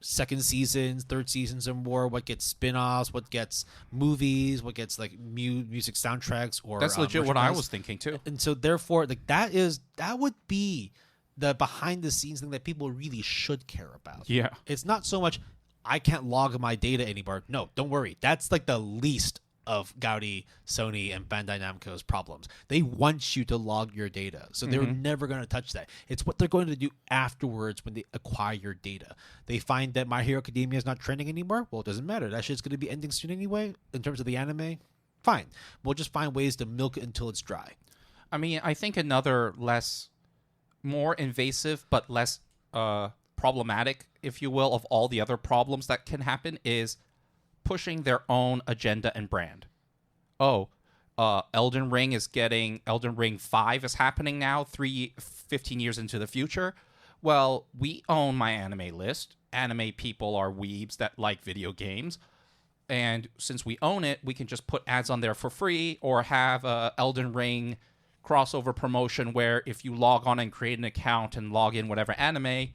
Speaker 1: second seasons, third seasons or more, what gets spin-offs, what gets movies, what gets like music soundtracks or
Speaker 2: That's legit what I
Speaker 1: merchandise.
Speaker 2: was thinking too.
Speaker 1: And so therefore, like that would be the behind the scenes thing that people really should care about.
Speaker 2: Yeah.
Speaker 1: It's not so much I can't log my data anymore. No, don't worry. That's like the least of Gaudi, Sony, and Bandai Namco's problems. They want you to log your data. So they're never going to touch that. It's what they're going to do afterwards when they acquire your data. They find that My Hero Academia is not trending anymore. Well, it doesn't matter. That shit's going to be ending soon anyway in terms of the anime. Fine. We'll just find ways to milk it until it's dry.
Speaker 2: I mean, I think another more invasive but less problematic, if you will, of all the other problems that can happen is pushing their own agenda and brand. Elden Ring 5 is happening now, 15 years into the future. Well, we own MyAnimeList. Anime people are weebs that like video games. And since we own it, we can just put ads on there for free or have a Elden Ring crossover promotion where if you log on and create an account and log in whatever anime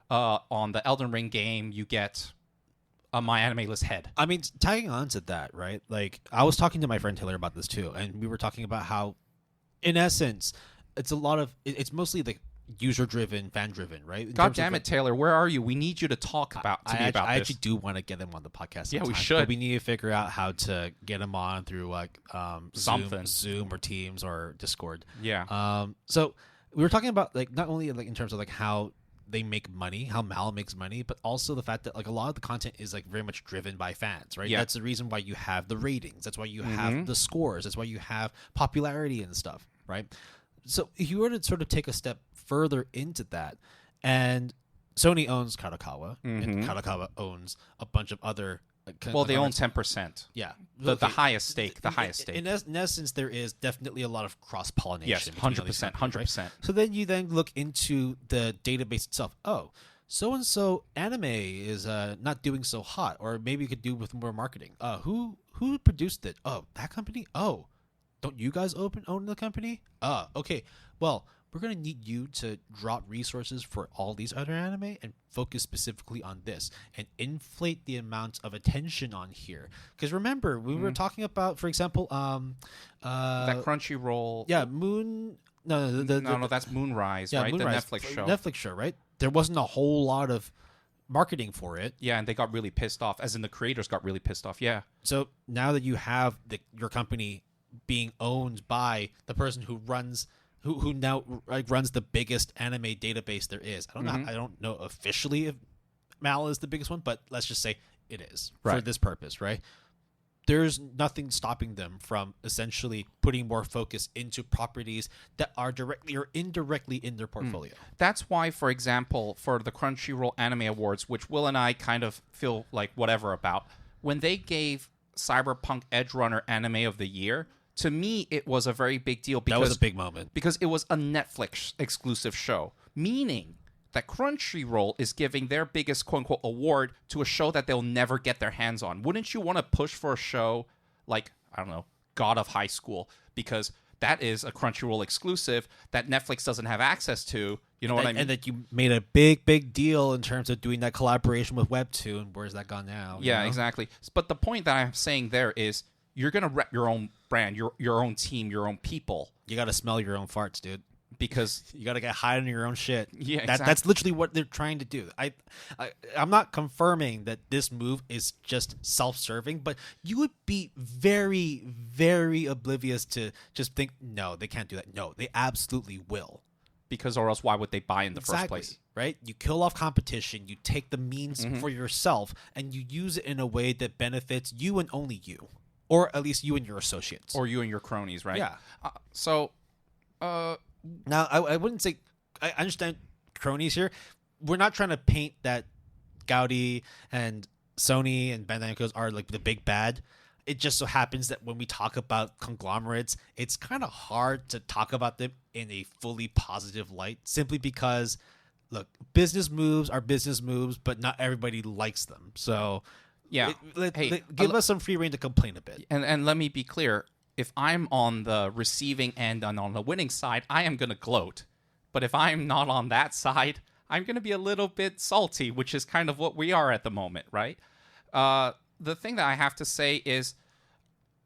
Speaker 2: on the Elden Ring game, you get a MyAnimeList head.
Speaker 1: I mean, tagging on to that, right? Like, I was talking to my friend Taylor about this too, and we were talking about how, in essence, it's mostly like user-driven, fan-driven, right?
Speaker 2: God damn it, Taylor, where are you? We need you to talk about
Speaker 1: I
Speaker 2: this.
Speaker 1: actually do want to get him on the podcast.
Speaker 2: Yeah, we
Speaker 1: sometime,
Speaker 2: should.
Speaker 1: But we need to figure out how to get him on through like
Speaker 2: Something.
Speaker 1: Zoom or Teams or Discord.
Speaker 2: Yeah.
Speaker 1: So we were talking about like not only like in terms of like how they make money, how Mal makes money, but also the fact that like a lot of the content is like very much driven by fans, right?
Speaker 2: Yeah.
Speaker 1: That's the reason why you have the ratings. That's why you have the scores. That's why you have popularity and stuff, right? So if you were to sort of take a step further into that, and Sony owns Kadokawa, and Kadokawa owns a bunch of other.
Speaker 2: Well, they own 10%.
Speaker 1: Yeah,
Speaker 2: The highest stake. The highest stake.
Speaker 1: In essence, there is definitely a lot of cross pollination.
Speaker 2: Yes, 100%. 100%.
Speaker 1: So then you then look into the database itself. Oh, so and so anime is not doing so hot, or maybe you could do with more marketing. Who produced it? Oh, that company. Oh, don't you guys own the company? Okay. Well, we're going to need you to drop resources for all these other anime and focus specifically on this and inflate the amount of attention on here. Because remember, we were talking about, for example,
Speaker 2: that Crunchyroll.
Speaker 1: Yeah, Moon. No,
Speaker 2: that's Moonrise,
Speaker 1: yeah,
Speaker 2: right?
Speaker 1: Moonrise,
Speaker 2: The Netflix show.
Speaker 1: Netflix show, right? There wasn't a whole lot of marketing for it.
Speaker 2: Yeah, and they got really pissed off, as in the creators got really pissed off. Yeah.
Speaker 1: So now that you have your company being owned by the person who runs who now like runs the biggest anime database there is.
Speaker 2: Mm-hmm.
Speaker 1: I don't know officially if Mal is the biggest one, but let's just say it is for
Speaker 2: Right.
Speaker 1: this purpose, right? There's nothing stopping them from essentially putting more focus into properties that are directly or indirectly in their portfolio.
Speaker 2: That's why, for example, for the Crunchyroll Anime Awards, which Will and I kind of feel like whatever about, when they gave Cyberpunk Edge Runner Anime of the Year, to me it was a very big deal because
Speaker 1: That was a big moment.
Speaker 2: because it was a Netflix exclusive show, meaning that Crunchyroll is giving their biggest quote-unquote award to a show that they'll never get their hands on. Wouldn't you want to push for a show like, I don't know, God of High School? Because that is a Crunchyroll exclusive that Netflix doesn't have access to. You know what I mean?
Speaker 1: And that you made a big deal in terms of doing that collaboration with Webtoon. Where's that gone now?
Speaker 2: Yeah,
Speaker 1: you know?
Speaker 2: exactly. But the point that I'm saying there is you're going to rep your own brand, your own team, your own people.
Speaker 1: You got to smell your own farts, dude.
Speaker 2: Because
Speaker 1: You got to get high on your own shit.
Speaker 2: Yeah,
Speaker 1: That's
Speaker 2: exactly.
Speaker 1: literally what they're trying to do. I'm not confirming that this move is just self-serving, but you would be very, very oblivious to just think, no, they can't do that. No, they absolutely will.
Speaker 2: because or else why would they buy in the first
Speaker 1: Exactly,
Speaker 2: place?
Speaker 1: right? You kill off competition, you take the means for yourself, and you use it in a way that benefits you and only you, or at least you and your associates.
Speaker 2: Or you and your cronies, right?
Speaker 1: Yeah.
Speaker 2: Now,
Speaker 1: I wouldn't say I understand cronies here. We're not trying to paint that Gaudi and Sony and Bandai Namco are like the big bad. It just so happens that when we talk about conglomerates, it's kind of hard to talk about them in a fully positive light, simply because, look, business moves are business moves, but not everybody likes them. So,
Speaker 2: yeah.
Speaker 1: give us some free rein to complain a bit.
Speaker 2: And let me be clear. If I'm on the receiving end and on the winning side, I am going to gloat. But if I'm not on that side, I'm going to be a little bit salty, which is kind of what we are at the moment, right? The thing that I have to say is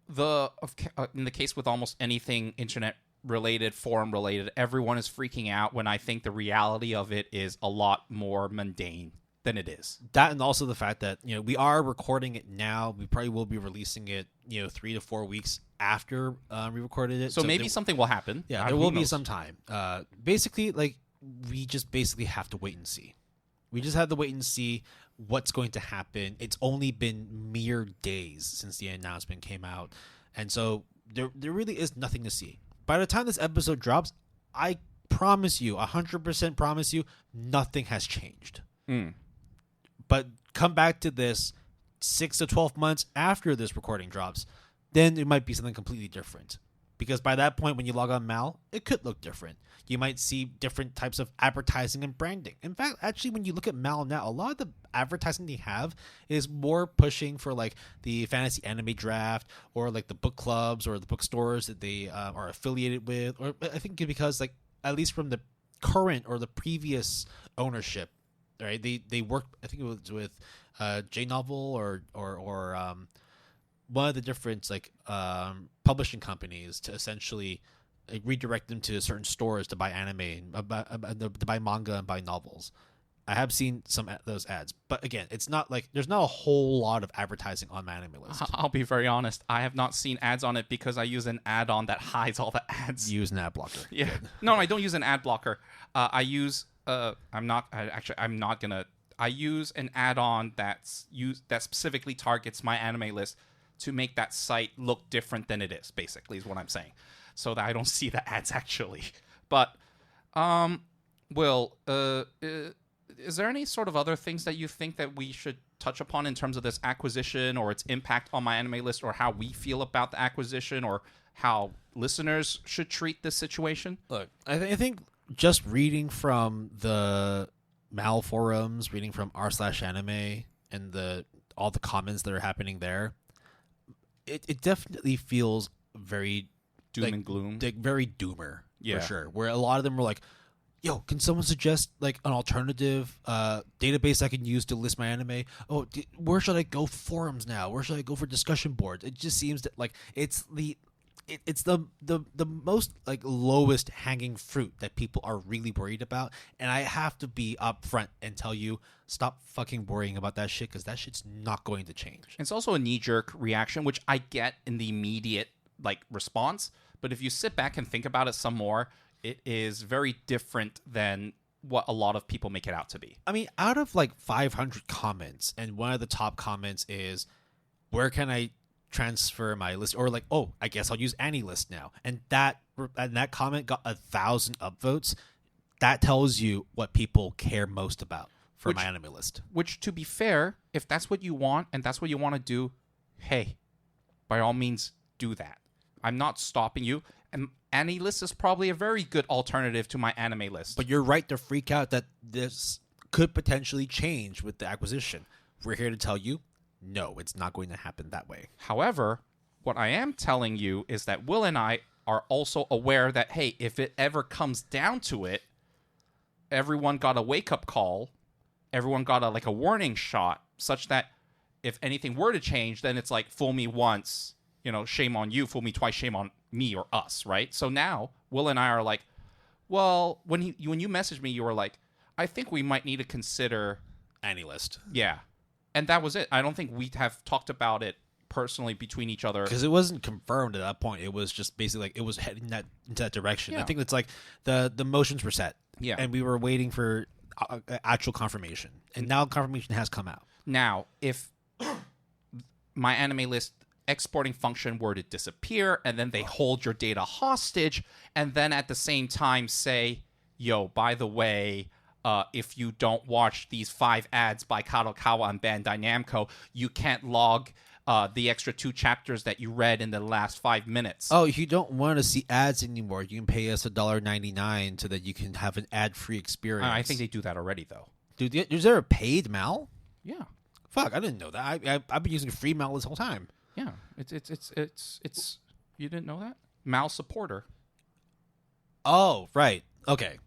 Speaker 2: in the case with almost anything internet related, forum related, everyone is freaking out when I think the reality of it is a lot more mundane than it is.
Speaker 1: That, and also the fact that, we are recording it now. We probably will be releasing it, 3 to 4 weeks after we recorded it.
Speaker 2: So maybe something will happen.
Speaker 1: Yeah, there will be some time. Basically, we just basically have to wait and see. We just have to wait and see what's going to happen. It's only been mere days since the announcement came out, and so there really is nothing to see. By the time this episode drops, I promise you, 100% promise you, nothing has changed. But come back to this 6 to 12 months after this recording drops, then it might be something completely different. Because by that point, when you log on Mal, it could look different. You might see different types of advertising and branding. In fact, actually, when you look at Mal now, a lot of the advertising they have is more pushing for like the fantasy anime draft, or like the book clubs or the bookstores that they are affiliated with. Or I think because, like, at least from the current or the previous ownership, right? They worked. I think it was with J Novel or one of the different publishing companies to essentially redirect them to certain stores to buy anime and to buy manga and buy novels. I have seen some of those ads, but again, it's not like there's not a whole lot of advertising on MyAnimeList.
Speaker 2: I'll be very honest. I have not seen ads on it because I use an add-on that hides all the ads.
Speaker 1: Use an ad blocker.
Speaker 2: Yeah.
Speaker 1: Good.
Speaker 2: No, I don't use an ad blocker. I use I use an add-on that specifically targets MyAnimeList to make that site look different than it is, basically, is what I'm saying. So that I don't see the ads actually. But Will, is there any sort of other things that you think that we should touch upon in terms of this acquisition or its impact on MyAnimeList, or how we feel about the acquisition, or how listeners should treat this situation?
Speaker 1: Look, I think just reading from the Mal forums, reading from r/anime, and all the comments that are happening there, it definitely feels very
Speaker 2: Doom and gloom.
Speaker 1: very doomer,
Speaker 2: Yeah.
Speaker 1: for sure. Where a lot of them were like, yo, can someone suggest like an alternative database I can use to list my anime? Oh, where should I go for forums now? Where should I go for discussion boards? It just seems that like it's the most like lowest hanging fruit that people are really worried about, and I have to be upfront and tell you, stop fucking worrying about that shit, because that shit's not going to change.
Speaker 2: It's also a knee-jerk reaction, which I get in the immediate response. But if you sit back and think about it some more, it is very different than what a lot of people make it out to be.
Speaker 1: I mean, out of like 500 comments, and one of the top comments is, where can I transfer my list? Or like, oh, I guess I'll use AniList now. And that comment got 1,000 upvotes. That tells you what people care most about for MyAnimeList.
Speaker 2: Which, to be fair, if that's what you want and that's what you want to do, hey, by all means, do that. I'm not stopping you. And AniList is probably a very good alternative to MyAnimeList.
Speaker 1: But you're right to freak out that this could potentially change with the acquisition. We're here to tell you, no, it's not going to happen that way.
Speaker 2: However, what I am telling you is that Will and I are also aware that, hey, if it ever comes down to it, everyone got a wake-up call, everyone got a warning shot, such that if anything were to change, then it's like, fool me once, shame on you, fool me twice, shame on me or us, right? So now, Will and I are like, well, when you messaged me, you were like, I think we might need to consider
Speaker 1: AniList.
Speaker 2: Yeah. And that was it. I don't think we have talked about it personally between each other.
Speaker 1: Because it wasn't confirmed at that point. It was just basically like it was heading into that direction.
Speaker 2: Yeah.
Speaker 1: I think it's like the motions were set.
Speaker 2: Yeah.
Speaker 1: And we were waiting for actual confirmation. And now confirmation has come out.
Speaker 2: Now, if MyAnimeList exporting function were to disappear and then they hold your data hostage and then at the same time say, yo, by the way, if you don't watch these 5 ads by Kadokawa and Bandai Namco, you can't log the extra 2 chapters that you read in the last 5 minutes.
Speaker 1: Oh, if you don't want to see ads anymore, you can pay us $1.99 so that you can have an ad-free experience.
Speaker 2: I think they do that already, though.
Speaker 1: Dude, is there a paid Mal?
Speaker 2: Yeah.
Speaker 1: Fuck, I didn't know that. I've been using free Mal this whole time.
Speaker 2: Yeah, it's you didn't know that? Mal supporter.
Speaker 1: Oh, right. Okay.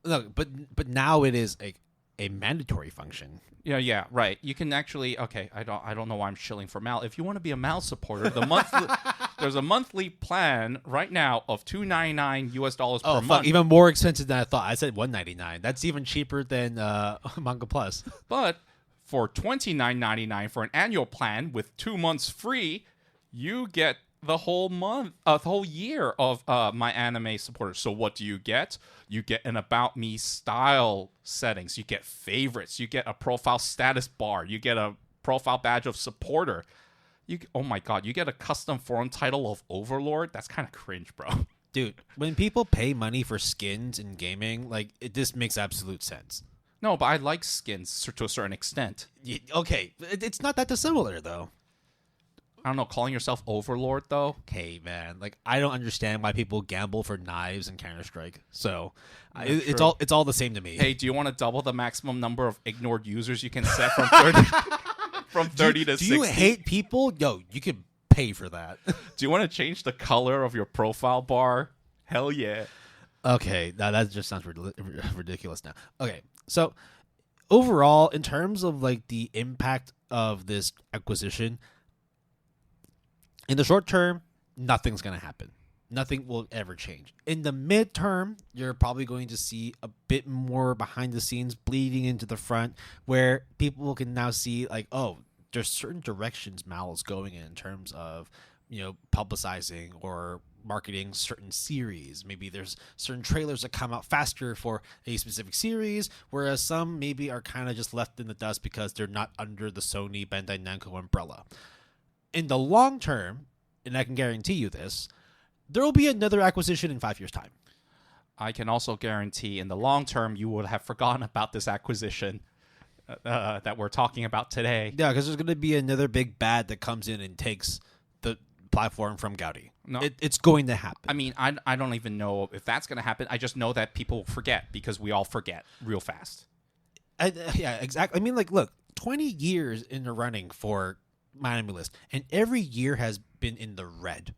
Speaker 1: Look, but now it is a mandatory function.
Speaker 2: Yeah, right. You can actually I don't know why I'm shilling for Mal. If you want to be a Mal supporter, there's a monthly plan right now of $2.99 per month.
Speaker 1: Fuck, even more expensive than I thought. I said $1.99. That's even cheaper than Manga Plus.
Speaker 2: But for $29.99 for an annual plan with 2 months free, you get the whole month, the whole year of MyAnime supporters. So what do you get? You get an About Me style settings. You get favorites. You get a profile status bar. You get a profile badge of supporter. Oh my god, you get a custom forum title of Overlord? That's kind of cringe, bro.
Speaker 1: Dude, when people pay money for skins in gaming, this makes absolute sense.
Speaker 2: No, but I like skins to a certain extent.
Speaker 1: Okay, it's not that dissimilar, though.
Speaker 2: I don't know, calling yourself Overlord, though?
Speaker 1: Okay, man. I don't understand why people gamble for knives in Counter-Strike. So, it's all the same to me.
Speaker 2: Hey, do you want to double the maximum number of ignored users you can set from 30, from 30 to 60?
Speaker 1: Do you hate people? Yo, you can pay for that.
Speaker 2: Do you want to change the color of your profile bar? Hell yeah.
Speaker 1: Okay, that just sounds ridiculous now. Okay, so overall, in terms of the impact of this acquisition, in the short term, nothing's going to happen. Nothing will ever change. In the midterm, you're probably going to see a bit more behind the scenes bleeding into the front where people can now see there's certain directions Mal is going in terms of, publicizing or marketing certain series. Maybe there's certain trailers that come out faster for a specific series, whereas some maybe are kind of just left in the dust because they're not under the Sony Bandai Namco umbrella. In the long term, and I can guarantee you this, there will be another acquisition in 5 years' time.
Speaker 2: I can also guarantee in the long term you would have forgotten about this acquisition that we're talking about today.
Speaker 1: Yeah, because there's going to be another big bad that comes in and takes the platform from Gaudi.
Speaker 2: No,
Speaker 1: it's going to happen.
Speaker 2: I mean, I don't even know if that's going to happen. I just know that people forget because we all forget real fast.
Speaker 1: Yeah, exactly. I mean, look, 20 years in the running for MyAnimeList, and every year has been in the red.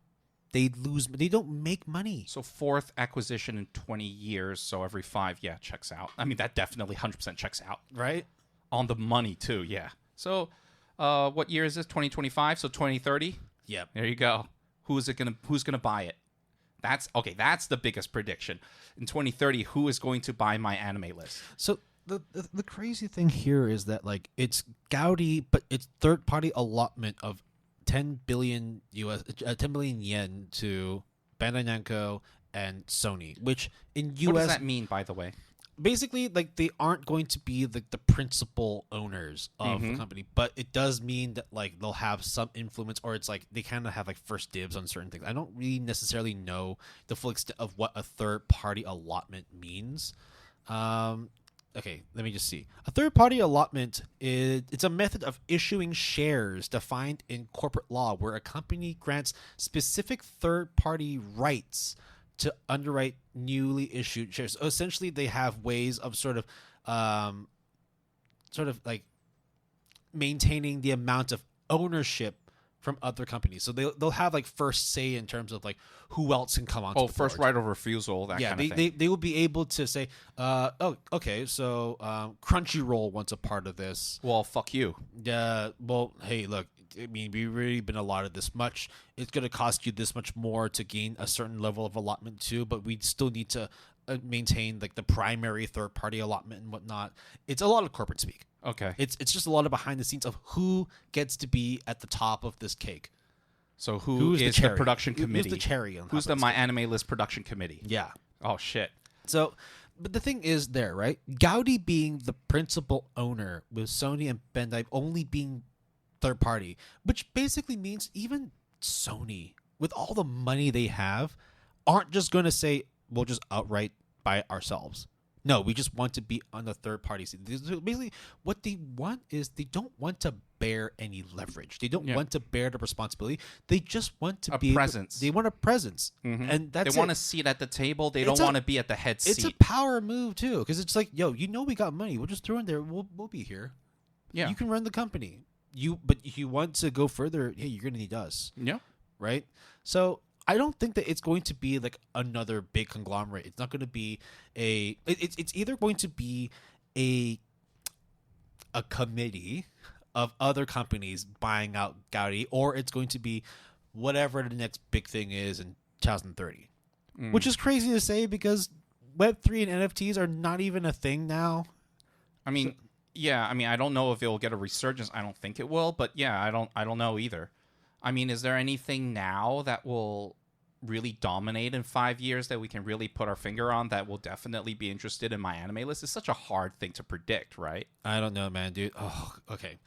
Speaker 1: They don't make money.
Speaker 2: So 4th acquisition in 20 years, so every 5, yeah, checks out. I mean, that definitely 100% checks out.
Speaker 1: Right?
Speaker 2: On the money, too, yeah. So what year is this? 2025, so 2030?
Speaker 1: Yep.
Speaker 2: There you go. Who's gonna buy it? That's the biggest prediction. In 2030, who is going to buy MyAnimeList?
Speaker 1: So the crazy thing here is that it's Gaudi, but it's third party allotment of 10 billion yen to Bandai Namco and Sony, which in US
Speaker 2: What does that mean, by the way?
Speaker 1: basically like they aren't going to be like the principal owners of the company, but it does mean that like they'll have some influence, or it's like they kind of have like first dibs on certain things. I don't really necessarily know the full extent of what a third party allotment means. Okay, let me just see. A third party allotment it's a method of issuing shares defined in corporate law where a company grants specific third party rights to underwrite newly issued shares. So essentially, they have ways of sort of like maintaining the amount of ownership from other companies. So they'll have like first say in terms of like who else can come on.
Speaker 2: Oh, first right of refusal. That kind of thing.
Speaker 1: They will be able to say, oh, okay, so Crunchyroll wants a part of this.
Speaker 2: Well, fuck you.
Speaker 1: Yeah. Well, hey, look. I mean, we've really been allotted this much. It's going to cost you this much more to gain a certain level of allotment too, but we still need to maintain like the primary third party allotment and whatnot. It's a lot of corporate speak.
Speaker 2: Okay.
Speaker 1: It's just a lot of behind the scenes of who gets to be at the top of this cake.
Speaker 2: So who's the production committee?
Speaker 1: Who's the cherry on top
Speaker 2: Who's the MyAnimeList production committee?
Speaker 1: Yeah.
Speaker 2: Oh shit.
Speaker 1: So, but the thing is there, right? Gaudi being the principal owner with Sony and Bandai only being third party, which basically means even Sony, with all the money they have, aren't just going to say, we'll just outright buy it ourselves. No, we just want to be on the third party. Basically, what they want is they don't want to bear any leverage. They don't want to bear the responsibility. They just want to be
Speaker 2: presence.
Speaker 1: They want a presence, and that's
Speaker 2: they want a seat at the table. They don't want to be at the head seat.
Speaker 1: It's a power move too, because it's like, yo, we got money. We'll just throw in there. We'll be here.
Speaker 2: Yeah,
Speaker 1: you can run the company. But if you want to go further, hey, you're gonna need us.
Speaker 2: Yeah.
Speaker 1: Right? So I don't think that it's going to be like another big conglomerate. It's not going to be it's either going to be a committee of other companies buying out Gaudi, or it's going to be whatever the next big thing is in 2030. Which is crazy to say because Web3 and NFTs are not even a thing now.
Speaker 2: I mean, yeah, I mean, I don't know if it will get a resurgence. I don't think it will, but yeah, I don't know either. I mean, is there anything now that will really dominate in 5 years that we can really put our finger on that will definitely be interested in MyAnimeList? It's such a hard thing to predict, right?
Speaker 1: I don't know, man, dude. Oh, okay.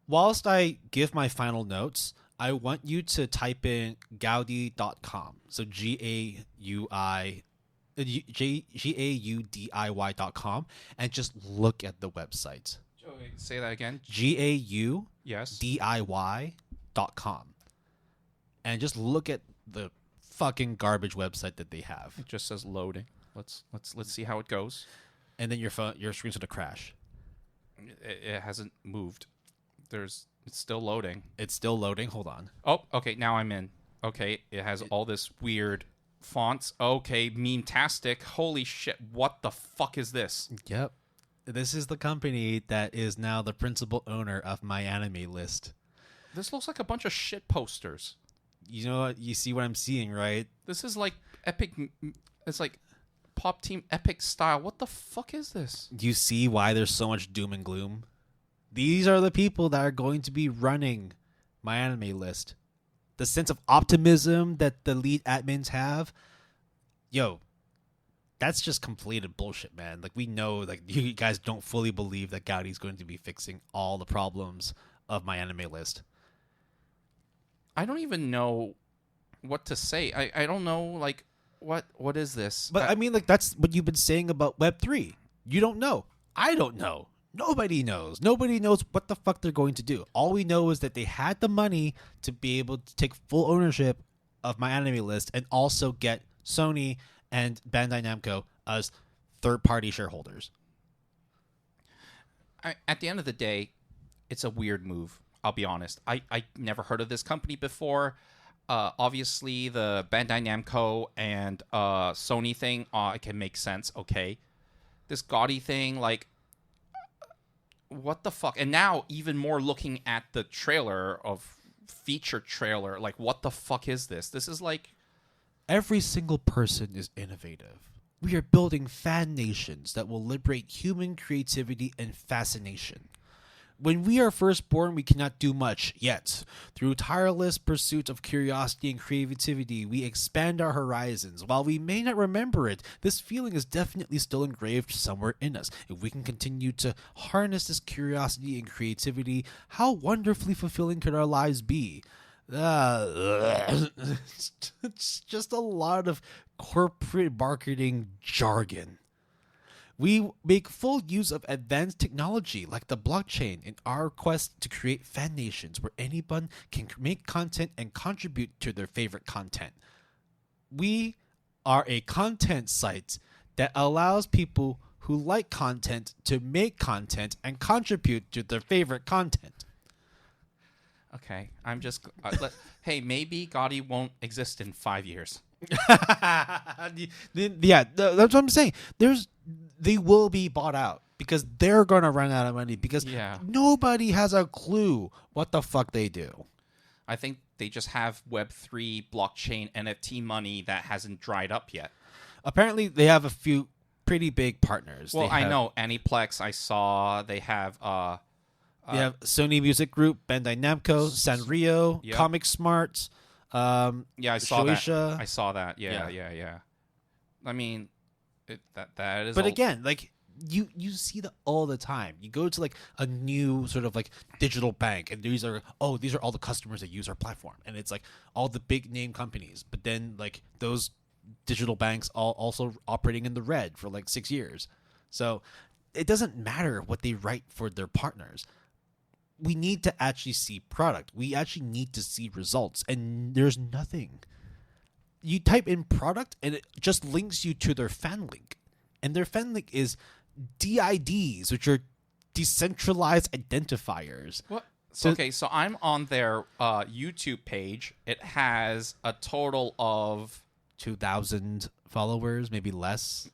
Speaker 1: Whilst I give my final notes, I want you to type in Gaudi.com. So GAUDIY.com and just look at the website.
Speaker 2: Say that again.
Speaker 1: GAUDIY.com. And just look at the fucking garbage website that they have.
Speaker 2: It just says loading. Let's see how it goes.
Speaker 1: And then your screen's gonna crash.
Speaker 2: It hasn't moved. It's still loading.
Speaker 1: It's still loading. Hold on.
Speaker 2: Oh, okay. Now I'm in. Okay, it has all this weird fonts. Okay, meme-tastic. Holy shit! What the fuck is this?
Speaker 1: Yep. This is the company that is now the principal owner of MyAnimeList.
Speaker 2: This looks like a bunch of shit posters.
Speaker 1: You know what? You see what I'm seeing, right?
Speaker 2: This is like epic. It's like Pop Team Epic style. What the fuck is this?
Speaker 1: Do you see why there's so much doom and gloom? These are the people that are going to be running MyAnimeList. The sense of optimism that the lead admins have, yo, that's just completed bullshit, man. Like, we know, like, you guys don't fully believe that Gaudi's going to be fixing all the problems of MyAnimeList.
Speaker 2: I don't even know what to say. I don't know, like, what is this?
Speaker 1: But, I mean, like, that's what you've been saying about Web3. You don't know. I don't know. Nobody knows. Nobody knows what the fuck they're going to do. All we know is that they had the money to be able to take full ownership of MyAnimeList and also get Sony and Bandai Namco as third-party shareholders.
Speaker 2: At the end of the day, it's a weird move. I'll be honest. I never heard of this company before. Obviously, the Bandai Namco and Sony thing, it can make sense. Okay. This Gaudi thing, like, what the fuck? And now, even more looking at the feature trailer, like, what the fuck is this? This is like...
Speaker 1: Every single person is innovative. We are building fan nations that will liberate human creativity and fascination. When we are first born, we cannot do much, yet through tireless pursuit of curiosity and creativity, we expand our horizons. While we may not remember it, this feeling is definitely still engraved somewhere in us. If we can continue to harness this curiosity and creativity, how wonderfully fulfilling could our lives be? It's just a lot of corporate marketing jargon. We make full use of advanced technology like the blockchain in our quest to create fan nations where anyone can make content and contribute to their favorite content. We are a content site that allows people who like content to make content and contribute to their favorite content.
Speaker 2: Okay, I'm just. Hey, maybe Gotti won't exist in 5 years.
Speaker 1: Yeah, that's what I'm saying. They will be bought out because they're going to run out of money because nobody has a clue what the fuck they do.
Speaker 2: I think they just have Web3 blockchain NFT money that hasn't dried up yet.
Speaker 1: Apparently, they have a few pretty big partners.
Speaker 2: Well, I know Aniplex. I saw they have.
Speaker 1: They have Sony Music Group, Bandai Namco, Sanrio, Comic Smart.
Speaker 2: Yeah, I saw
Speaker 1: Shueisha.
Speaker 2: that. I saw that. Yeah. I mean, that is.
Speaker 1: But again, like you see that all the time. You go to like a new sort of like digital bank, and these are all the customers that use our platform, and it's like all the big name companies. But then like those digital banks all also operating in the red for like 6 years. So it doesn't matter what they write for their partners. We need to actually see product. We actually need to see results, and there's nothing. You type in product, and it just links you to their fan link, and their fan link is DIDs, which are decentralized identifiers.
Speaker 2: What? So I'm on their YouTube page. It has a total of
Speaker 1: 2,000 followers, maybe less.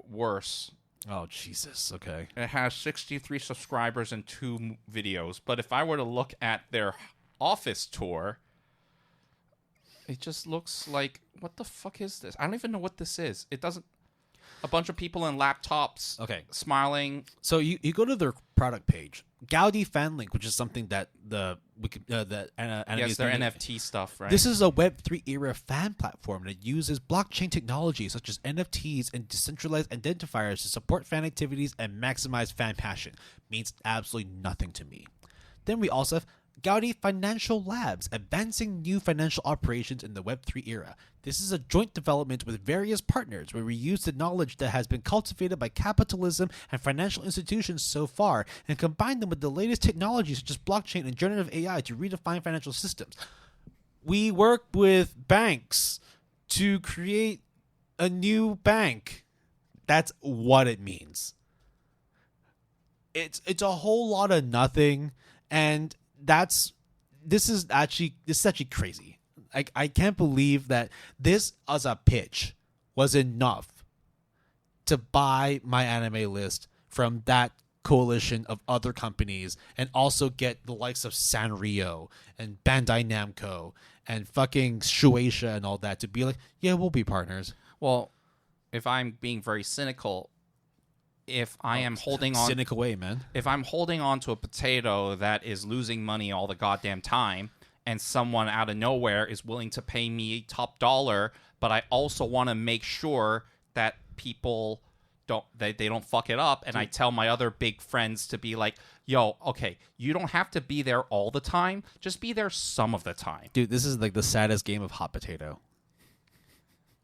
Speaker 2: Worse.
Speaker 1: Oh, Jesus. Okay.
Speaker 2: It has 63 subscribers and 2 videos. But if I were to look at their office tour, it just looks like, what the fuck is this? I don't even know what this is. It doesn't... A bunch of people in laptops smiling.
Speaker 1: So you go to their product page. Gaudi FanLink, which is something that their
Speaker 2: NFT stuff, right?
Speaker 1: This is a Web3 era fan platform that uses blockchain technology such as NFTs and decentralized identifiers to support fan activities and maximize fan passion. Means absolutely nothing to me. Then we also have Gaudi Financial Labs, advancing new financial operations in the Web3 era. This is a joint development with various partners where we use the knowledge that has been cultivated by capitalism and financial institutions so far and combine them with the latest technologies such as blockchain and generative AI to redefine financial systems. We work with banks to create a new bank. That's what it means. It's a whole lot of nothing, and this is actually crazy. I can't believe that this as a pitch was enough to buy MyAnimeList from that coalition of other companies and also get the likes of Sanrio and Bandai Namco and fucking Shueisha and all that to be like, yeah, we'll be partners.
Speaker 2: Well, if I'm being very cynical, if I am holding on...
Speaker 1: Cynic away, man.
Speaker 2: If I'm holding on to a potato that is losing money all the goddamn time, and someone out of nowhere is willing to pay me top dollar, but I also want to make sure that people they don't fuck it up, and I tell my other big friends to be like, yo, okay, you don't have to be there all the time. Just be there some of the time.
Speaker 1: Dude, this is like the saddest game of hot potato.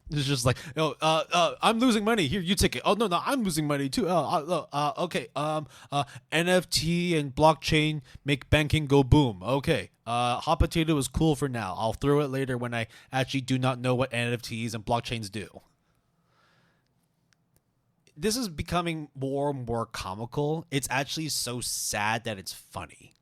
Speaker 1: It's just like, I'm losing money. Here, you take it. Oh, no, I'm losing money too. Okay. NFT and blockchain make banking go boom. Okay. Hot potato is cool for now. I'll throw it later when I actually do not know what NFTs and blockchains do. This is becoming more and more comical. It's actually so sad that it's funny.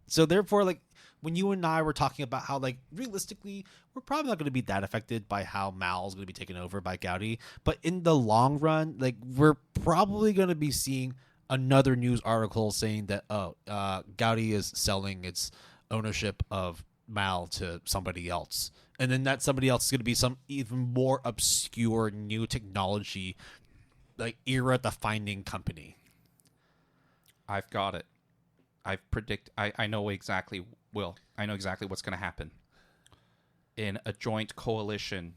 Speaker 1: So therefore, like, when you and I were talking about how, like, realistically, we're probably not going to be that affected by how Mal is going to be taken over by Gaudi. But in the long run, like, we're probably going to be seeing another news article saying that, Gaudi is selling its ownership of Mal to somebody else. And then that somebody else is going to be some even more obscure new technology, like, era-defining company.
Speaker 2: I've got it. I know exactly, Will. I know exactly what's going to happen. In a joint coalition,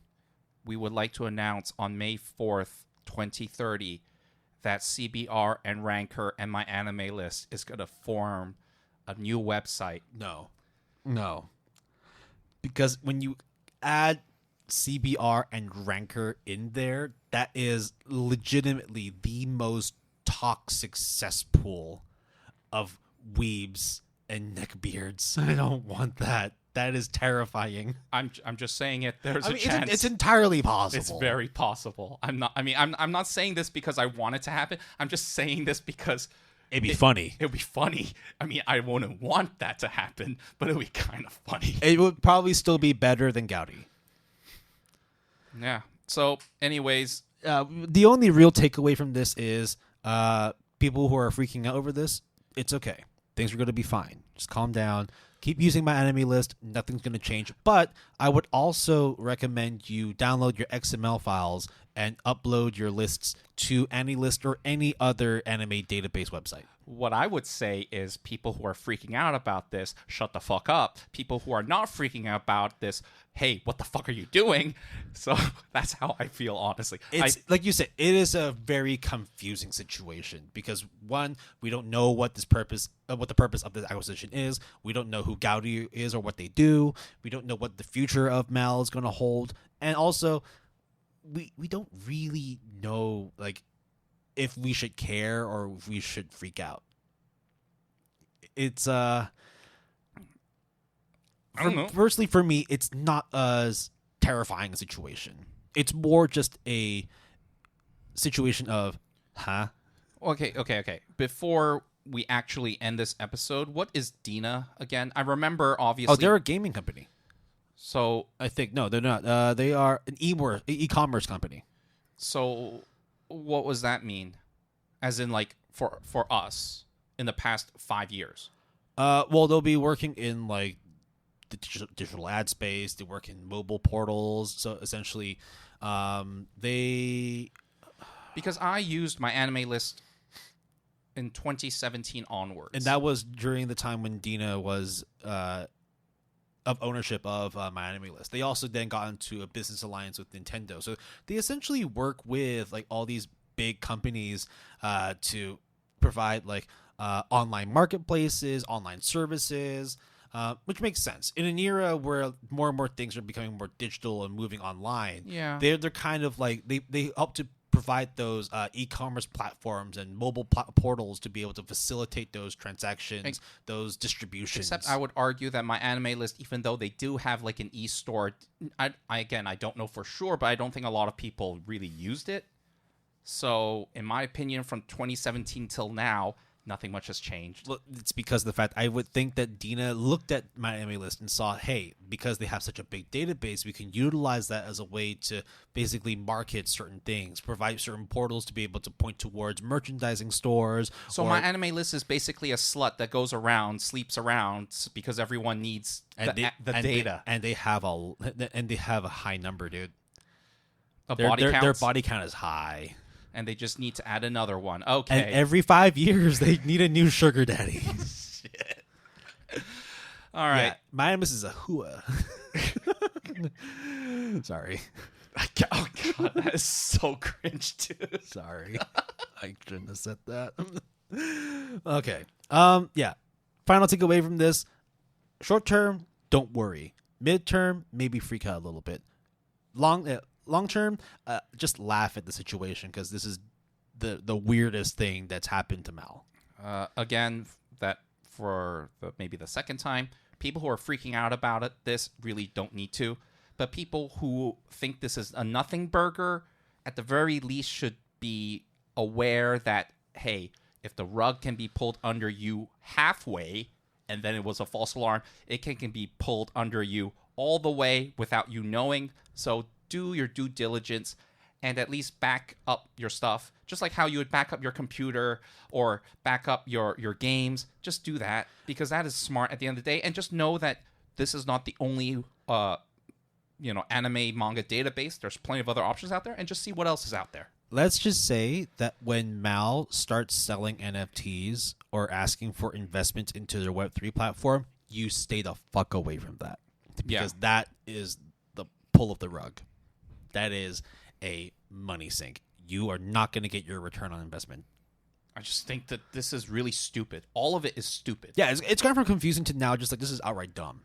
Speaker 2: we would like to announce on May 4th, 2030, that CBR and Ranker and MyAnimeList is going to form a new website.
Speaker 1: No. Because when you add CBR and Ranker in there, that is legitimately the most toxic cesspool of weebs and neckbeards. I don't want that. That is terrifying.
Speaker 2: I'm just saying it. There's a chance.
Speaker 1: It's entirely possible.
Speaker 2: It's very possible. I'm not saying this because I want it to happen. I'm just saying this because
Speaker 1: it'd be funny.
Speaker 2: It'd be funny. I mean, I wouldn't want that to happen, but it'd be kind of funny.
Speaker 1: It would probably still be better than Gaudi.
Speaker 2: Yeah. So, anyways,
Speaker 1: the only real takeaway from this is people who are freaking out over this, it's okay. Things are going to be fine. Just calm down. Keep using MyAnimeList. Nothing's going to change. But I would also recommend you download your XML files and upload your lists to AniList or any other anime database website.
Speaker 2: What I would say is people who are freaking out about this, shut the fuck up. People who are not freaking out about this, hey, what the fuck are you doing? So that's how I feel, honestly.
Speaker 1: It's like you said, it is a very confusing situation because one, we don't know what the purpose of this acquisition is. We don't know who Gaudi is or what they do. We don't know what the future of Mal is going to hold, and also we don't really know like if we should care or if we should freak out. It's
Speaker 2: I don't know.
Speaker 1: Firstly, for me, it's not as terrifying a situation. It's more just a situation of, huh?
Speaker 2: Okay. Before we actually end this episode, what is Dina again? I remember, obviously.
Speaker 1: Oh, they're a gaming company.
Speaker 2: So
Speaker 1: I think no, they're not. They are an e-commerce company.
Speaker 2: So what was that mean? As in, like, for us in the past 5 years?
Speaker 1: Well, they'll be working in like the digital ad space. They work in mobile portals. So essentially, they.
Speaker 2: Because I used MyAnimeList in 2017 onwards,
Speaker 1: and that was during the time when Dina was of ownership of MyAnimeList. They also then got into a business alliance with Nintendo. So they essentially work with like all these big companies to provide like online marketplaces, online services, which makes sense. In an era where more and more things are becoming more digital and moving online,
Speaker 2: yeah,
Speaker 1: they're kind of like they help to provide those e-commerce platforms and mobile portals to be able to facilitate those transactions, those distributions.
Speaker 2: Except I would argue that MyAnimeList, even though they do have like an e-store, I don't know for sure, but I don't think a lot of people really used it. So in my opinion, from 2017 till now, nothing much has changed.
Speaker 1: Well, it's because of the fact I would think that Dina looked at MyAnimeList and saw, hey, because they have such a big database, we can utilize that as a way to basically market certain things, provide certain portals to be able to point towards merchandising stores.
Speaker 2: So MyAnimeList is basically a slut that goes around, sleeps around because everyone needs the data.
Speaker 1: And they have a high number, dude.
Speaker 2: Body count?
Speaker 1: Their body count is high.
Speaker 2: And they just need to add another one. Okay.
Speaker 1: And every 5 years, they need a new sugar daddy.
Speaker 2: Shit. All right.
Speaker 1: Yeah, my name is a hua. Sorry.
Speaker 2: Oh, God. That is so cringe, dude.
Speaker 1: Sorry. I shouldn't have said that. Okay. Yeah. Final takeaway from this. Short term, don't worry. Midterm, maybe freak out a little bit. Long term, just laugh at the situation because this is the weirdest thing that's happened to Mal.
Speaker 2: Again, that for maybe the second time, people who are freaking out about this really don't need to. But people who think this is a nothing burger, at the very least, should be aware that, hey, if the rug can be pulled under you halfway, and then it was a false alarm, it can be pulled under you all the way without you knowing. So do your due diligence and at least back up your stuff, just like how you would back up your computer or back up your games. Just do that because that is smart at the end of the day. And just know that this is not the only anime manga database. There's plenty of other options out there, and just see what else is out there.
Speaker 1: let's just say that when Mal starts selling NFTs or asking for investments into their Web3 platform, you stay the fuck away from that. Because that is the pull of the rug. That is a money sink. You are not going to get your return on investment.
Speaker 2: I just think that this is really stupid. All of it is stupid.
Speaker 1: Yeah, it's gone from confusing to now just like this is outright dumb.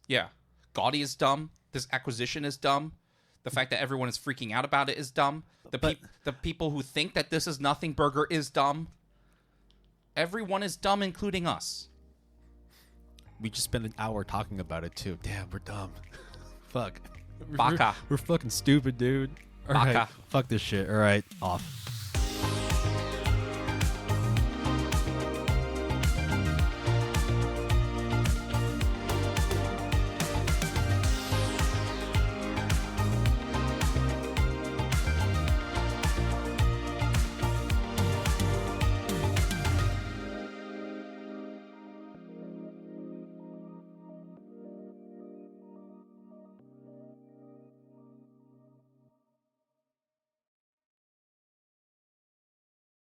Speaker 2: Yeah. Gaudi is dumb. This acquisition is dumb. The fact that everyone is freaking out about it is dumb. The people who think that this is nothing burger is dumb. Everyone is dumb, including us.
Speaker 1: We just spent an hour talking about it, too. Damn, we're dumb. Fuck.
Speaker 2: Baka.
Speaker 1: We're fucking stupid, dude. All
Speaker 2: Baka.
Speaker 1: right, fuck this shit. All right, off.